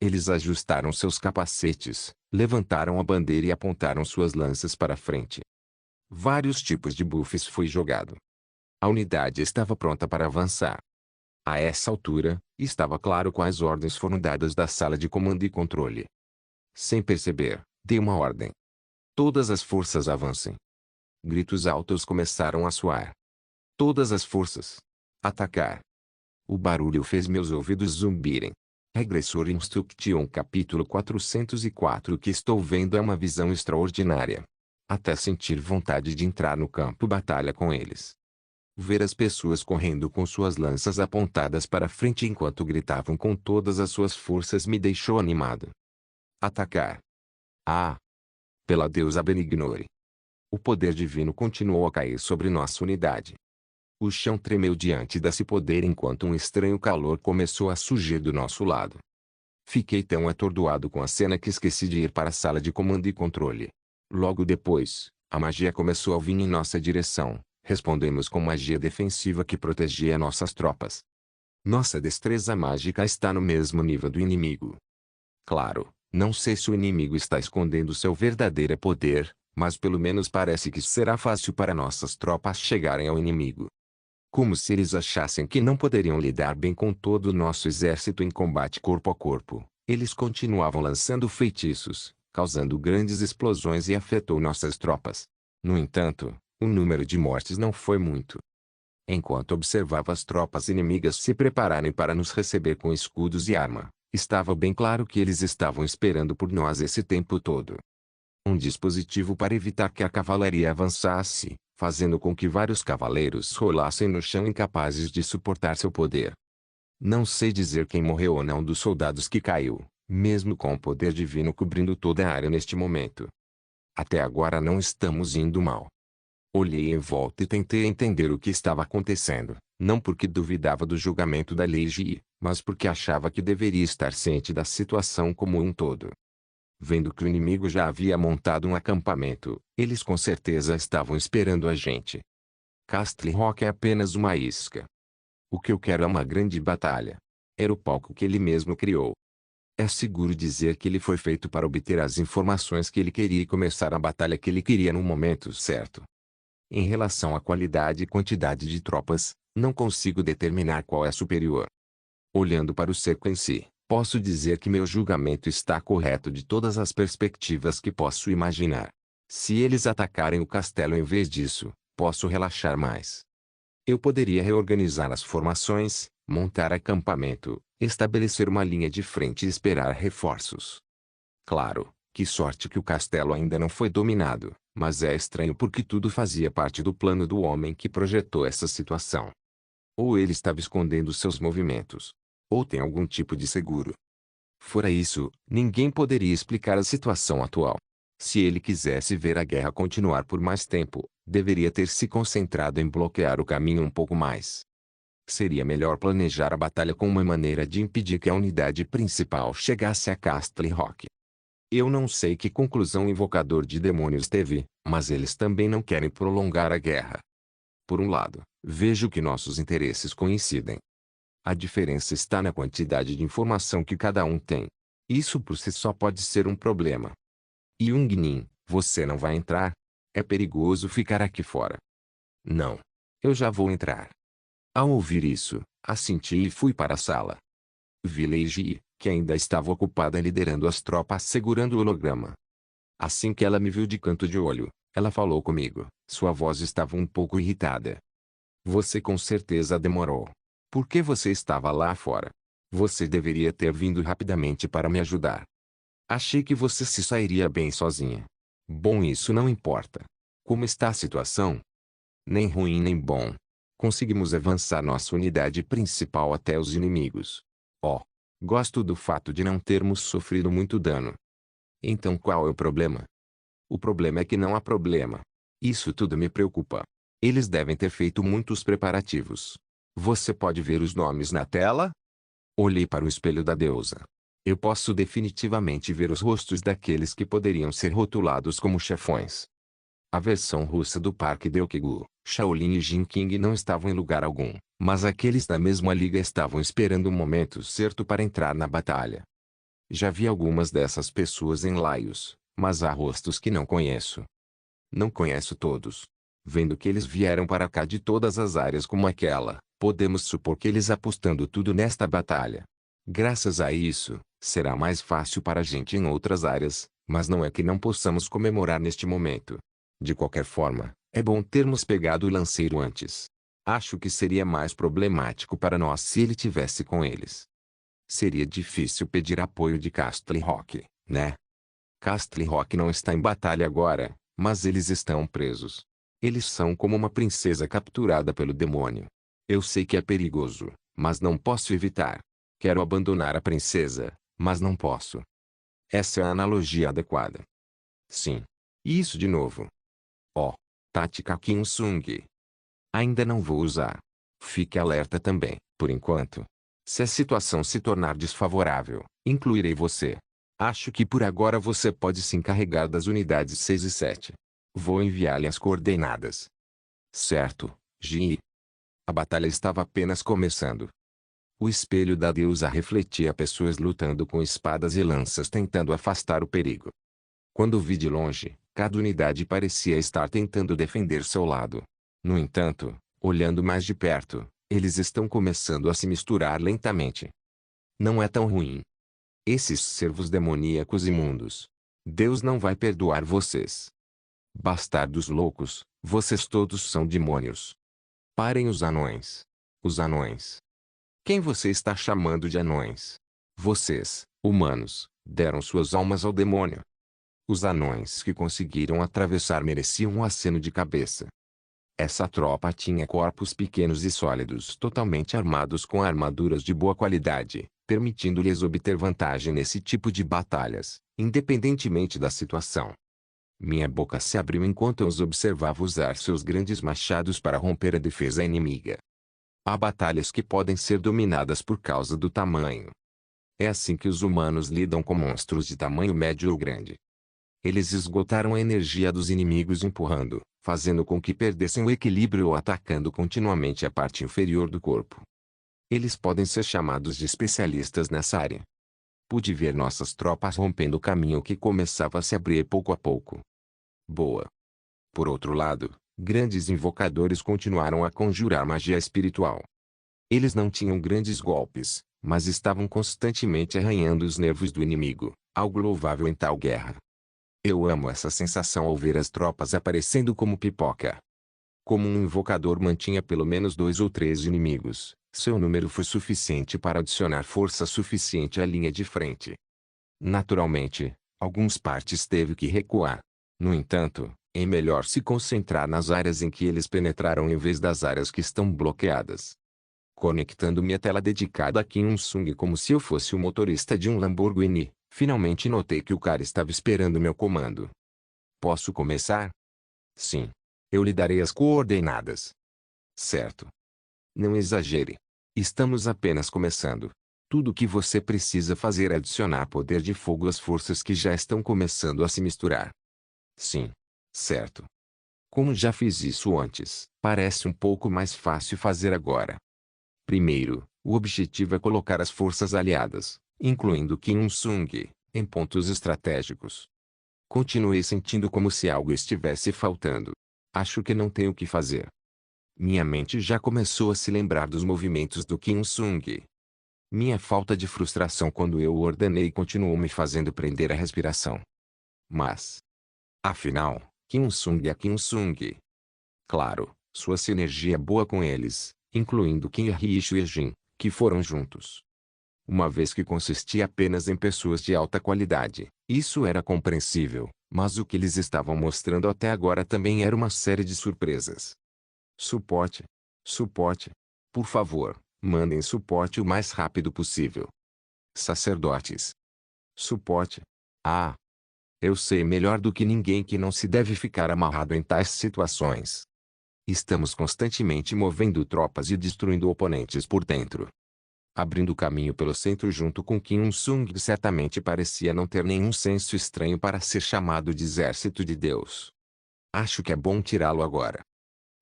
Eles ajustaram seus capacetes, levantaram a bandeira e apontaram suas lanças para frente. Vários tipos de buffs foi jogado. A unidade estava pronta para avançar. A essa altura, estava claro quais ordens foram dadas da sala de comando e controle. Sem perceber, dei uma ordem. Todas as forças avancem. Gritos altos começaram a soar. Todas as forças. Atacar. O barulho fez meus ouvidos zumbirem. Regressor Instruction capítulo 404. O que estou vendo é uma visão extraordinária. Até sentir vontade de entrar no campo batalha com eles. Ver as pessoas correndo com suas lanças apontadas para frente enquanto gritavam com todas as suas forças me deixou animado. Atacar. Ah! Pela deusa Benignore. O poder divino continuou a cair sobre nossa unidade. O chão tremeu diante desse poder enquanto um estranho calor começou a surgir do nosso lado. Fiquei tão atordoado com a cena que esqueci de ir para a sala de comando e controle. Logo depois, a magia começou a vir em nossa direção. Respondemos com magia defensiva que protegia nossas tropas. Nossa destreza mágica está no mesmo nível do inimigo. Claro, não sei se o inimigo está escondendo seu verdadeiro poder, mas pelo menos parece que será fácil para nossas tropas chegarem ao inimigo. Como se eles achassem que não poderiam lidar bem com todo o nosso exército em combate corpo a corpo, eles continuavam lançando feitiços, causando grandes explosões e afetou nossas tropas. No entanto, o número de mortes não foi muito. Enquanto observava as tropas inimigas se prepararem para nos receber com escudos e arma, estava bem claro que eles estavam esperando por nós esse tempo todo. Um dispositivo para evitar que a cavalaria avançasse, fazendo com que vários cavaleiros rolassem no chão incapazes de suportar seu poder. Não sei dizer quem morreu ou não dos soldados que caiu, mesmo com o poder divino cobrindo toda a área neste momento. Até agora não estamos indo mal. Olhei em volta e tentei entender o que estava acontecendo, não porque duvidava do julgamento da lei Ji, mas porque achava que deveria estar ciente da situação como um todo. Vendo que o inimigo já havia montado um acampamento, eles com certeza estavam esperando a gente. Castle Rock é apenas uma isca. O que eu quero é uma grande batalha. Era o palco que ele mesmo criou. É seguro dizer que ele foi feito para obter as informações que ele queria e começar a batalha que ele queria no momento certo. Em relação à qualidade e quantidade de tropas, não consigo determinar qual é superior. Olhando para o cerco em si, posso dizer que meu julgamento está correto de todas as perspectivas que posso imaginar. Se eles atacarem o castelo em vez disso, posso relaxar mais. Eu poderia reorganizar as formações, montar acampamento, estabelecer uma linha de frente e esperar reforços. Claro, que sorte que o castelo ainda não foi dominado, mas é estranho porque tudo fazia parte do plano do homem que projetou essa situação. Ou ele estava escondendo seus movimentos, ou tem algum tipo de seguro. Fora isso, ninguém poderia explicar a situação atual. Se ele quisesse ver a guerra continuar por mais tempo, deveria ter se concentrado em bloquear o caminho um pouco mais. Seria melhor planejar a batalha com uma maneira de impedir que a unidade principal chegasse a Castle Rock. Eu não sei que conclusão o invocador de demônios teve, mas eles também não querem prolongar a guerra. Por um lado, vejo que nossos interesses coincidem. A diferença está na quantidade de informação que cada um tem. Isso por si só pode ser um problema. Jungnin, você não vai entrar? É perigoso ficar aqui fora. Não. Eu já vou entrar. Ao ouvir isso, assenti e fui para a sala. Vi Lei Ji, que ainda estava ocupada liderando as tropas segurando o holograma. Assim que ela me viu de canto de olho, ela falou comigo. Sua voz estava um pouco irritada. Você com certeza demorou. Por que você estava lá fora? Você deveria ter vindo rapidamente para me ajudar. Achei que você se sairia bem sozinha. Bom, isso não importa. Como está a situação? Nem ruim nem bom. Conseguimos avançar nossa unidade principal até os inimigos. Oh, gosto do fato de não termos sofrido muito dano. Então qual é o problema? O problema é que não há problema. Isso tudo me preocupa. Eles devem ter feito muitos preparativos. Você pode ver os nomes na tela? Olhei para o espelho da deusa. Eu posso definitivamente ver os rostos daqueles que poderiam ser rotulados como chefões. A versão russa do Parque Deokigu, Shaolin e Jin King não estavam em lugar algum, mas aqueles da mesma liga estavam esperando o momento certo para entrar na batalha. Já vi algumas dessas pessoas em Laios, mas há rostos que não conheço. Não conheço todos. Vendo que eles vieram para cá de todas as áreas como aquela, podemos supor que eles apostando tudo nesta batalha. Graças a isso, será mais fácil para a gente em outras áreas, mas não é que não possamos comemorar neste momento. De qualquer forma, é bom termos pegado o lanceiro antes. Acho que seria mais problemático para nós se ele tivesse com eles. Seria difícil pedir apoio de Castle Rock, né? Castle Rock não está em batalha agora, mas eles estão presos. Eles são como uma princesa capturada pelo demônio. Eu sei que é perigoso, mas não posso evitar. Quero abandonar a princesa, mas não posso. Essa é a analogia adequada. Sim. E isso de novo. Oh. Tática Kinsung. Ainda não vou usar. Fique alerta também, por enquanto. Se a situação se tornar desfavorável, incluirei você. Acho que por agora você pode se encarregar das unidades 6 e 7. Vou enviar-lhe as coordenadas. Certo, Ji. A batalha estava apenas começando. O espelho da deusa refletia pessoas lutando com espadas e lanças tentando afastar o perigo. Quando vi de longe, cada unidade parecia estar tentando defender seu lado. No entanto, olhando mais de perto, eles estão começando a se misturar lentamente. Não é tão ruim. Esses servos demoníacos imundos. Deus não vai perdoar vocês. Bastardos loucos, vocês todos são demônios. Parem os anões. Os anões. Quem você está chamando de anões? Vocês, humanos, deram suas almas ao demônio. Os anões que conseguiram atravessar mereciam um aceno de cabeça. Essa tropa tinha corpos pequenos e sólidos totalmente armados com armaduras de boa qualidade, permitindo-lhes obter vantagem nesse tipo de batalhas, independentemente da situação. Minha boca se abriu enquanto eu os observava usar seus grandes machados para romper a defesa inimiga. Há batalhas que podem ser dominadas por causa do tamanho. É assim que os humanos lidam com monstros de tamanho médio ou grande. Eles esgotaram a energia dos inimigos empurrando, fazendo com que perdessem o equilíbrio ou atacando continuamente a parte inferior do corpo. Eles podem ser chamados de especialistas nessa área. Pude ver nossas tropas rompendo o caminho que começava a se abrir pouco a pouco. Boa. Por outro lado, grandes invocadores continuaram a conjurar magia espiritual. Eles não tinham grandes golpes, mas estavam constantemente arranhando os nervos do inimigo, algo louvável em tal guerra. Eu amo essa sensação ao ver as tropas aparecendo como pipoca. Como um invocador mantinha pelo menos 2 ou 3 inimigos, seu número foi suficiente para adicionar força suficiente à linha de frente. Naturalmente, alguns partes teve que recuar. No entanto, é melhor se concentrar nas áreas em que eles penetraram em vez das áreas que estão bloqueadas. Conectando minha tela dedicada a Kim Sung como se eu fosse o motorista de um Lamborghini, finalmente notei que o cara estava esperando meu comando. Posso começar? Sim. Eu lhe darei as coordenadas. Certo. Não exagere. Estamos apenas começando. Tudo o que você precisa fazer é adicionar poder de fogo às forças que já estão começando a se misturar. Sim. Certo. Como já fiz isso antes, parece um pouco mais fácil fazer agora. Primeiro, o objetivo é colocar as forças aliadas, incluindo Kim Sung, em pontos estratégicos. Continuei sentindo como se algo estivesse faltando. Acho que não tenho o que fazer. Minha mente já começou a se lembrar dos movimentos do Kim Sung. Minha falta de frustração quando eu o ordenei continuou me fazendo prender a respiração. Mas, afinal, Kim Sung é Kim Sung. Claro, sua sinergia é boa com eles, incluindo Kim Rishi e Jin, que foram juntos. Uma vez que consistia apenas em pessoas de alta qualidade, isso era compreensível, mas o que eles estavam mostrando até agora também era uma série de surpresas. Suporte. Suporte. Por favor, mandem suporte o mais rápido possível. Sacerdotes. Suporte. Ah. Eu sei melhor do que ninguém que não se deve ficar amarrado em tais situações. Estamos constantemente movendo tropas e destruindo oponentes por dentro. abrindo caminho pelo centro junto com Kim Il-sung, que certamente parecia não ter nenhum senso estranho para ser chamado de exército de Deus. Acho que é bom tirá-lo agora.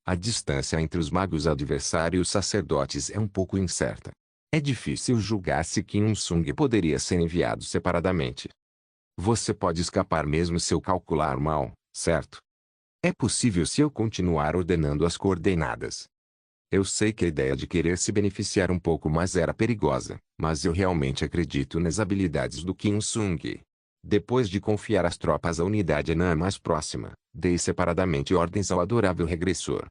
A distância entre os magos adversários e os sacerdotes é um pouco incerta. É difícil julgar se Kim Il-sung poderia ser enviado separadamente. Você pode escapar mesmo se eu calcular mal, certo? É possível se eu continuar ordenando as coordenadas. Eu sei que a ideia de querer se beneficiar um pouco mais era perigosa, mas eu realmente acredito nas habilidades do Kim Il-sung. Depois de confiar as tropas à unidade anã mais próxima, dei separadamente ordens ao adorável regressor.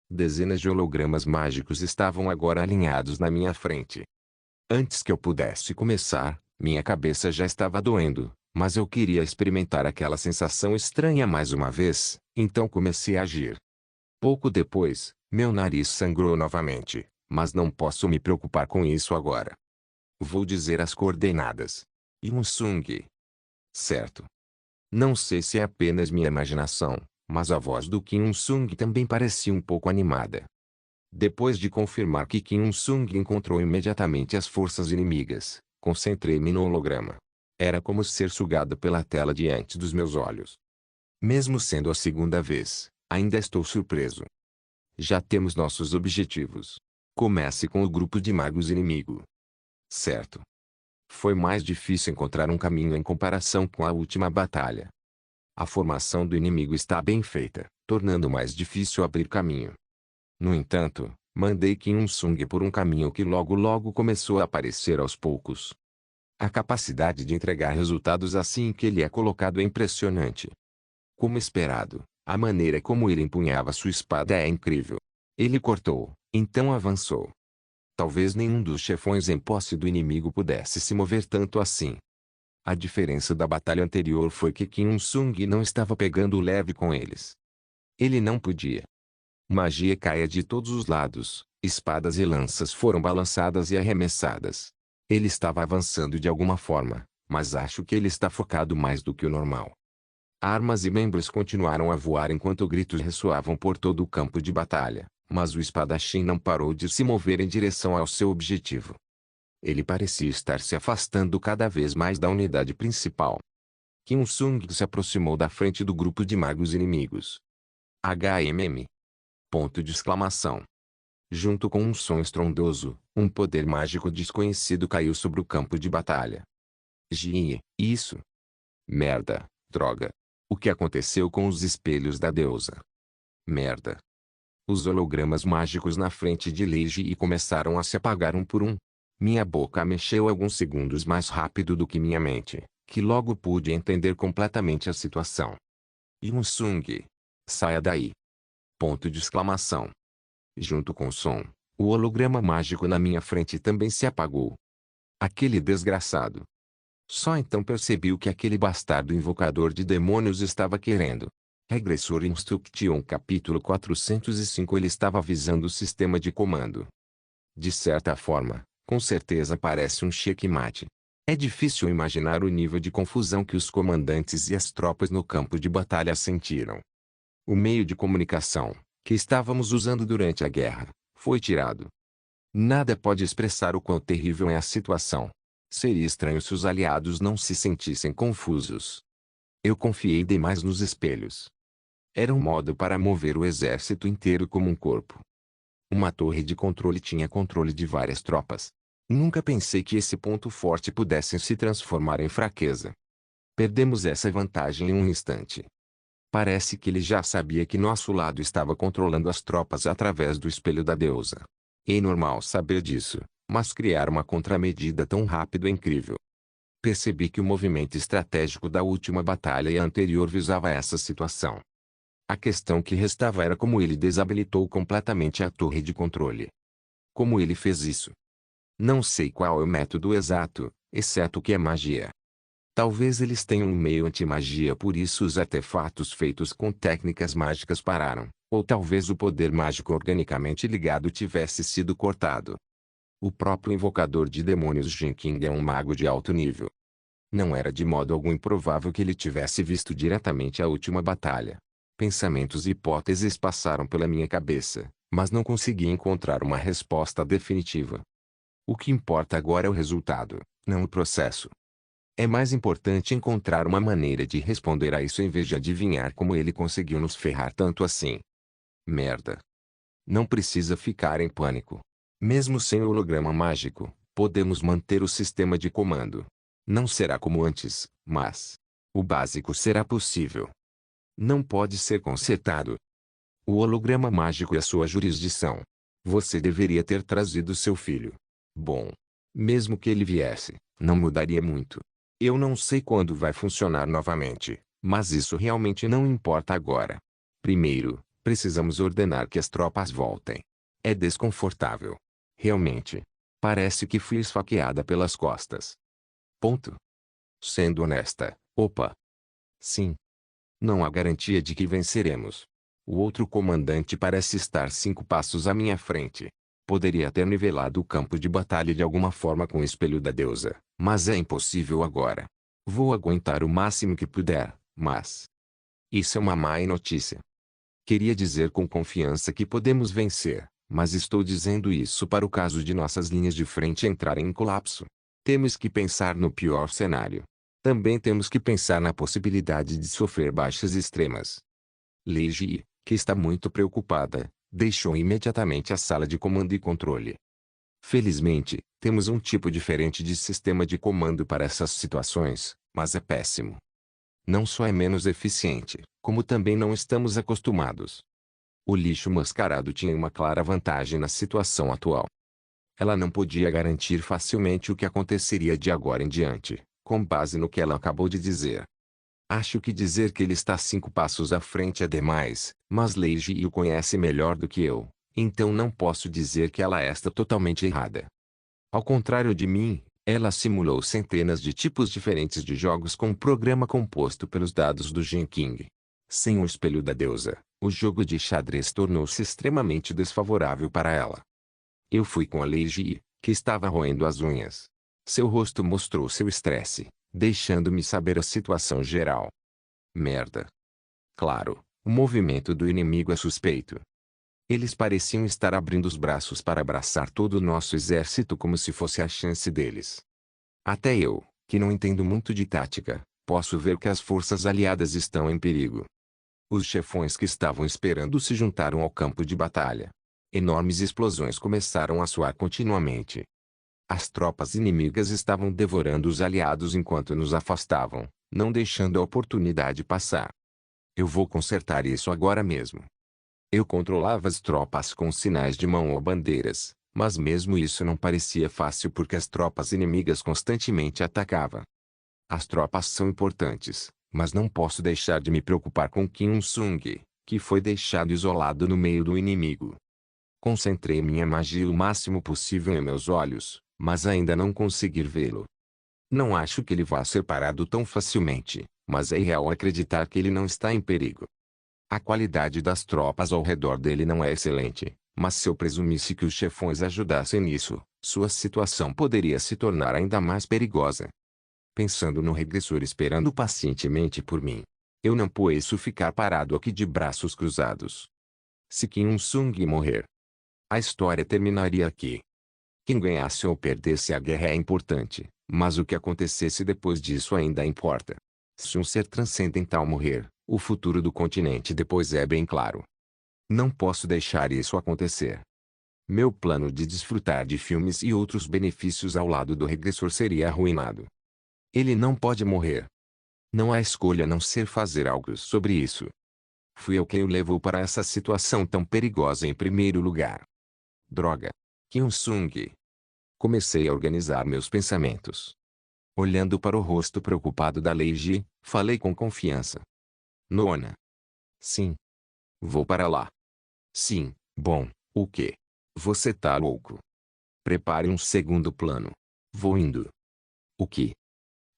Dezenas de hologramas mágicos estavam agora alinhados na minha frente. Antes que eu pudesse começar, minha cabeça já estava doendo, mas eu queria experimentar aquela sensação estranha mais uma vez, então comecei a agir. Pouco depois, meu nariz sangrou novamente, mas não posso me preocupar com isso agora. Vou dizer as coordenadas. Il-sung. Certo. Não sei se é apenas minha imaginação, mas a voz do Kim Il-sung também parecia um pouco animada. Depois de confirmar que Kim Il-sung encontrou imediatamente as forças inimigas, concentrei-me no holograma. Era como ser sugado pela tela diante dos meus olhos. Mesmo sendo a segunda vez, ainda estou surpreso. Já temos nossos objetivos. Comece com o grupo de magos inimigo. Certo. Foi mais difícil encontrar um caminho em comparação com a última batalha. A formação do inimigo está bem feita, tornando mais difícil abrir caminho. No entanto, mandei Kim Il-sung por um caminho que logo começou a aparecer aos poucos. A capacidade de entregar resultados assim que ele é colocado é impressionante. Como esperado, a maneira como ele empunhava sua espada é incrível. Ele cortou, então avançou. Talvez nenhum dos chefões em posse do inimigo pudesse se mover tanto assim. A diferença da batalha anterior foi que Kim Il-sung não estava pegando leve com eles. Ele não podia. Magia caía de todos os lados, espadas e lanças foram balançadas e arremessadas. Ele estava avançando de alguma forma, mas acho que ele está focado mais do que o normal. Armas e membros continuaram a voar enquanto gritos ressoavam por todo o campo de batalha, mas o espadachim não parou de se mover em direção ao seu objetivo. Ele parecia estar se afastando cada vez mais da unidade principal. Kim Il-sung se aproximou da frente do grupo de magos inimigos. HMM. Ponto de exclamação. Junto com um som estrondoso, um poder mágico desconhecido caiu sobre o campo de batalha. Isso. Merda, droga. O que aconteceu com os espelhos da deusa? Merda. Os hologramas mágicos na frente de Lei começaram a se apagar um por um. Minha boca mexeu alguns segundos mais rápido do que minha mente, que logo pude entender completamente a situação. Il-sung. Saia daí. Ponto de exclamação. Junto com o som, o holograma mágico na minha frente também se apagou. Aquele desgraçado. Só então percebi o que aquele bastardo invocador de demônios estava querendo. Regressor Instruction capítulo 405. Ele estava avisando o sistema de comando. De certa forma, com certeza parece um checkmate. É difícil imaginar o nível de confusão que os comandantes e as tropas no campo de batalha sentiram. O meio de comunicação, que estávamos usando durante a guerra, foi tirado. Nada pode expressar o quão terrível é a situação. Seria estranho se os aliados não se sentissem confusos. Eu confiei demais nos espelhos. Era um modo para mover o exército inteiro como um corpo. Uma torre de controle tinha controle de várias tropas. Nunca pensei que esse ponto forte pudesse se transformar em fraqueza. Perdemos essa vantagem em um instante. Parece que ele já sabia que nosso lado estava controlando as tropas através do espelho da deusa. É normal saber disso, mas criar uma contramedida tão rápido é incrível. Percebi que o movimento estratégico da última batalha e a anterior visava essa situação. A questão que restava era como ele desabilitou completamente a torre de controle. Como ele fez isso? Não sei qual é o método exato, exceto que é magia. Talvez eles tenham um meio anti-magia, por isso os artefatos feitos com técnicas mágicas pararam, ou talvez o poder mágico organicamente ligado tivesse sido cortado. O próprio invocador de demônios Jin King é um mago de alto nível. Não era de modo algum improvável que ele tivesse visto diretamente a última batalha. Pensamentos e hipóteses passaram pela minha cabeça, mas não consegui encontrar uma resposta definitiva. O que importa agora é o resultado, não o processo. É mais importante encontrar uma maneira de responder a isso em vez de adivinhar como ele conseguiu nos ferrar tanto assim. Merda. Não precisa ficar em pânico. Mesmo sem o holograma mágico, podemos manter o sistema de comando. Não será como antes, mas o básico será possível. Não pode ser consertado. O holograma mágico é sua jurisdição. Você deveria ter trazido seu filho. Bom, mesmo que ele viesse, não mudaria muito. Eu não sei quando vai funcionar novamente, mas isso realmente não importa agora. Primeiro, precisamos ordenar que as tropas voltem. É desconfortável. Realmente. Parece que fui esfaqueada pelas costas. Ponto. Sendo honesta, opa. Sim. Não há garantia de que venceremos. O outro comandante parece estar 5 passos à minha frente. Poderia ter nivelado o campo de batalha de alguma forma com o espelho da deusa, mas é impossível agora. Vou aguentar o máximo que puder, mas isso é uma má notícia. Queria dizer com confiança que podemos vencer, mas estou dizendo isso para o caso de nossas linhas de frente entrarem em colapso. Temos que pensar no pior cenário. Também temos que pensar na possibilidade de sofrer baixas extremas. Lei Ji, que está muito preocupada, deixou imediatamente a sala de comando e controle. Felizmente, temos um tipo diferente de sistema de comando para essas situações, mas é péssimo. Não só é menos eficiente, como também não estamos acostumados. O lixo mascarado tinha uma clara vantagem na situação atual. Ela não podia garantir facilmente o que aconteceria de agora em diante, com base no que ela acabou de dizer. Acho que dizer que ele está 5 passos à frente é demais, mas Leiji o conhece melhor do que eu, então não posso dizer que ela está totalmente errada. Ao contrário de mim, ela simulou centenas de tipos diferentes de jogos com um programa composto pelos dados do Jin King. Sem o espelho da deusa, o jogo de xadrez tornou-se extremamente desfavorável para ela. Eu fui com a Leiji, que estava roendo as unhas. Seu rosto mostrou seu estresse, deixando-me saber a situação geral. Merda. Claro, o movimento do inimigo é suspeito. Eles pareciam estar abrindo os braços para abraçar todo o nosso exército como se fosse a chance deles. Até eu, que não entendo muito de tática, posso ver que as forças aliadas estão em perigo. Os chefões que estavam esperando se juntaram ao campo de batalha. Enormes explosões começaram a soar continuamente. As tropas inimigas estavam devorando os aliados enquanto nos afastavam, não deixando a oportunidade passar. Eu vou consertar isso agora mesmo. Eu controlava as tropas com sinais de mão ou bandeiras, mas mesmo isso não parecia fácil porque as tropas inimigas constantemente atacavam. As tropas são importantes, mas não posso deixar de me preocupar com Kim Il-sung, que foi deixado isolado no meio do inimigo. Concentrei minha magia o máximo possível em meus olhos, mas ainda não consegui vê-lo. Não acho que ele vá ser parado tão facilmente, mas é irreal acreditar que ele não está em perigo. A qualidade das tropas ao redor dele não é excelente, mas se eu presumisse que os chefões ajudassem nisso, sua situação poderia se tornar ainda mais perigosa. Pensando no regressor esperando pacientemente por mim, eu não posso ficar parado aqui de braços cruzados. Se Kim Il-sung morrer, a história terminaria aqui. Quem ganhasse ou perdesse a guerra é importante, mas o que acontecesse depois disso ainda importa. Se um ser transcendental morrer, o futuro do continente depois é bem claro. Não posso deixar isso acontecer. Meu plano de desfrutar de filmes e outros benefícios ao lado do regressor seria arruinado. Ele não pode morrer. Não há escolha a não ser fazer algo sobre isso. Fui eu quem o levou para essa situação tão perigosa em primeiro lugar. Droga. Kim Il-sung. Comecei a organizar meus pensamentos. Olhando para o rosto preocupado da Leiji, falei com confiança. Nona. Sim. Vou para lá. Sim, bom, o quê? Você tá louco? Prepare um segundo plano. Vou indo. O que?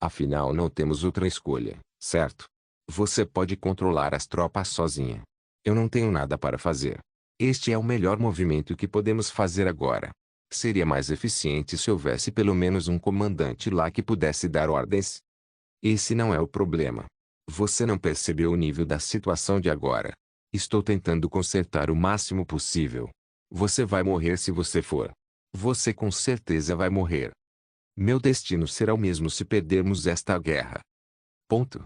Afinal não temos outra escolha, certo? Você pode controlar as tropas sozinha. Eu não tenho nada para fazer. Este é o melhor movimento que podemos fazer agora. Seria mais eficiente se houvesse pelo menos um comandante lá que pudesse dar ordens. Esse não é o problema. Você não percebeu o nível da situação de agora. Estou tentando consertar o máximo possível. Você vai morrer se você for. Você com certeza vai morrer. Meu destino será o mesmo se perdermos esta guerra. Ponto.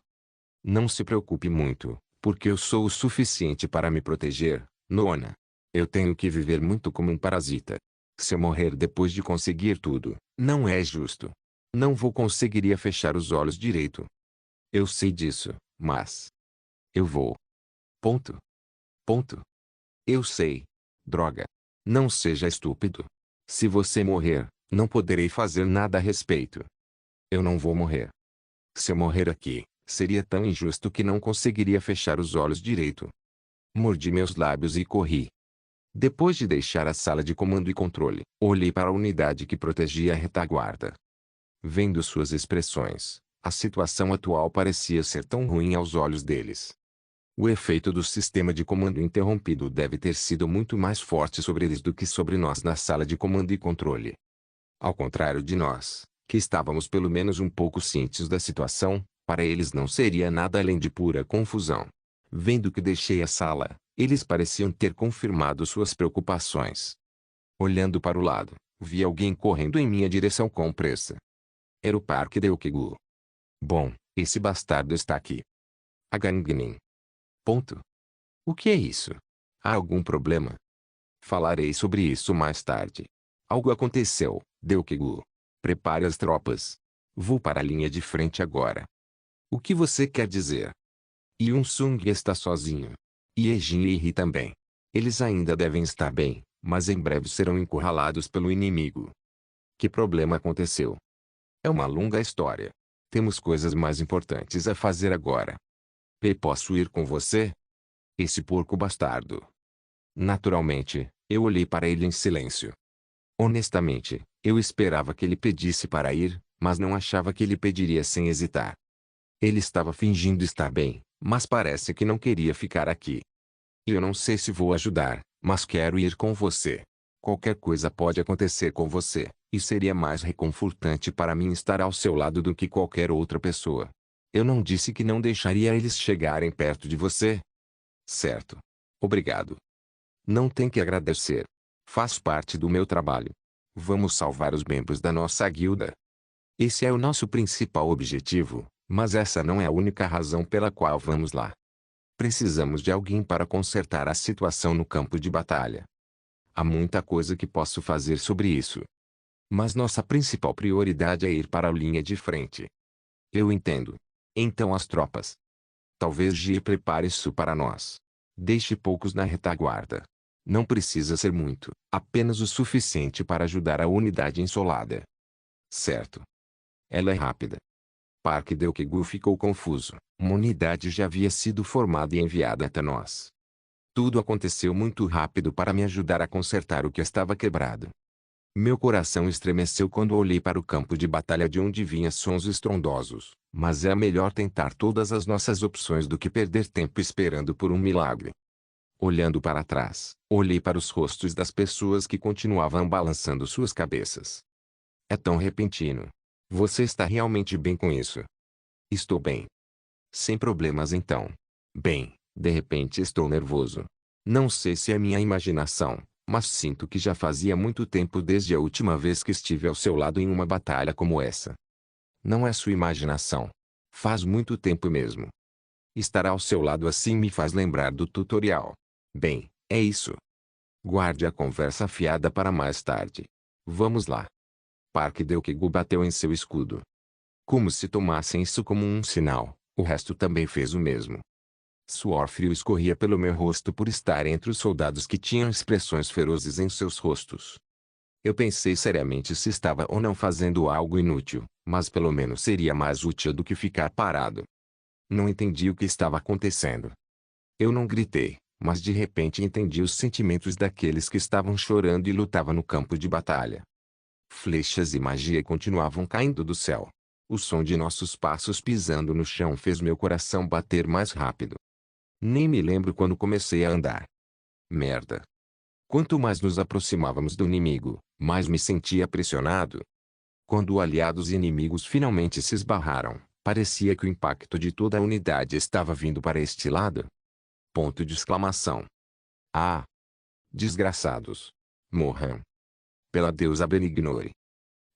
Não se preocupe muito, porque eu sou o suficiente para me proteger, Nona. Eu tenho que viver muito como um parasita. Se eu morrer depois de conseguir tudo, não é justo. Não vou conseguiria fechar os olhos direito. Eu sei disso, mas eu vou. Ponto. Ponto. Eu sei. Droga. Não seja estúpido. Se você morrer, não poderei fazer nada a respeito. Eu não vou morrer. Se eu morrer aqui, seria tão injusto que não conseguiria fechar os olhos direito. Mordi meus lábios e corri. Depois de deixar a sala de comando e controle, olhei para a unidade que protegia a retaguarda. Vendo suas expressões, a situação atual parecia ser tão ruim aos olhos deles. O efeito do sistema de comando interrompido deve ter sido muito mais forte sobre eles do que sobre nós na sala de comando e controle. Ao contrário de nós, que estávamos pelo menos um pouco cientes da situação, para eles não seria nada além de pura confusão. Vendo que deixei a sala, eles pareciam ter confirmado suas preocupações. Olhando para o lado, vi alguém correndo em minha direção com pressa. Era o Parque Deokegu. Bom, esse bastardo está aqui. A Gangnin. Ponto. O que é isso? Há algum problema? Falarei sobre isso mais tarde. Algo aconteceu, Deokegu. Prepare as tropas. Vou para a linha de frente agora. O que você quer dizer? Yun-sung está sozinho. E Ejin e Ri também. Eles ainda devem estar bem, mas em breve serão encurralados pelo inimigo. Que problema aconteceu? É uma longa história. Temos coisas mais importantes a fazer agora. Posso ir com você? Esse porco bastardo. Naturalmente, eu olhei para ele em silêncio. Honestamente, eu esperava que ele pedisse para ir, mas não achava que ele pediria sem hesitar. Ele estava fingindo estar bem, mas parece que não queria ficar aqui. Eu não sei se vou ajudar, mas quero ir com você. Qualquer coisa pode acontecer com você, e seria mais reconfortante para mim estar ao seu lado do que qualquer outra pessoa. Eu não disse que não deixaria eles chegarem perto de você? Certo. Obrigado. Não tem que agradecer. Faz parte do meu trabalho. Vamos salvar os membros da nossa guilda. Esse é o nosso principal objetivo, mas essa não é a única razão pela qual vamos lá. Precisamos de alguém para consertar a situação no campo de batalha. Há muita coisa que posso fazer sobre isso. Mas nossa principal prioridade é ir para a linha de frente. Eu entendo. Então as tropas. Talvez Ji prepare isso para nós. Deixe poucos na retaguarda. Não precisa ser muito, apenas o suficiente para ajudar a unidade ensolada. Certo. Ela é rápida. Parque Deokegu ficou confuso. Uma unidade já havia sido formada e enviada até nós. Tudo aconteceu muito rápido para me ajudar a consertar o que estava quebrado. Meu coração estremeceu quando olhei para o campo de batalha de onde vinham sons estrondosos, mas é melhor tentar todas as nossas opções do que perder tempo esperando por um milagre. Olhando para trás, olhei para os rostos das pessoas que continuavam balançando suas cabeças. É tão repentino. Você está realmente bem com isso? Estou bem. Sem problemas então. Bem, de repente estou nervoso. Não sei se é minha imaginação, mas sinto que já fazia muito tempo desde a última vez que estive ao seu lado em uma batalha como essa. Não é sua imaginação. Faz muito tempo mesmo. Estar ao seu lado assim me faz lembrar do tutorial. Bem, é isso. Guarde a conversa fiada para mais tarde. Vamos lá. Parque Deokegu bateu em seu escudo. Como se tomassem isso como um sinal, o resto também fez o mesmo. Suor frio escorria pelo meu rosto por estar entre os soldados que tinham expressões ferozes em seus rostos. Eu pensei seriamente se estava ou não fazendo algo inútil, mas pelo menos seria mais útil do que ficar parado. Não entendi o que estava acontecendo. Eu não gritei, mas de repente entendi os sentimentos daqueles que estavam chorando e lutavam no campo de batalha. Flechas e magia continuavam caindo do céu. O som de nossos passos pisando no chão fez meu coração bater mais rápido. Nem me lembro quando comecei a andar. Merda. Quanto mais nos aproximávamos do inimigo, mais me sentia pressionado. Quando aliados e inimigos finalmente se esbarraram, parecia que o impacto de toda a unidade estava vindo para este lado. Ponto de exclamação. Ah! Desgraçados. Morram. pela deusa Benignore.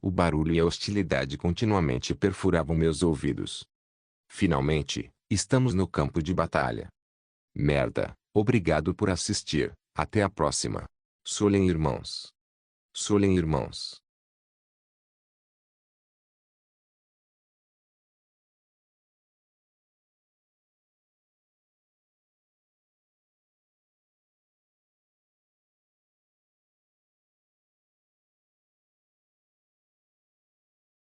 O barulho e a hostilidade continuamente perfuravam meus ouvidos. Finalmente, estamos no campo de batalha. Merda, obrigado por assistir, até a próxima. Solen irmãos. Solen irmãos.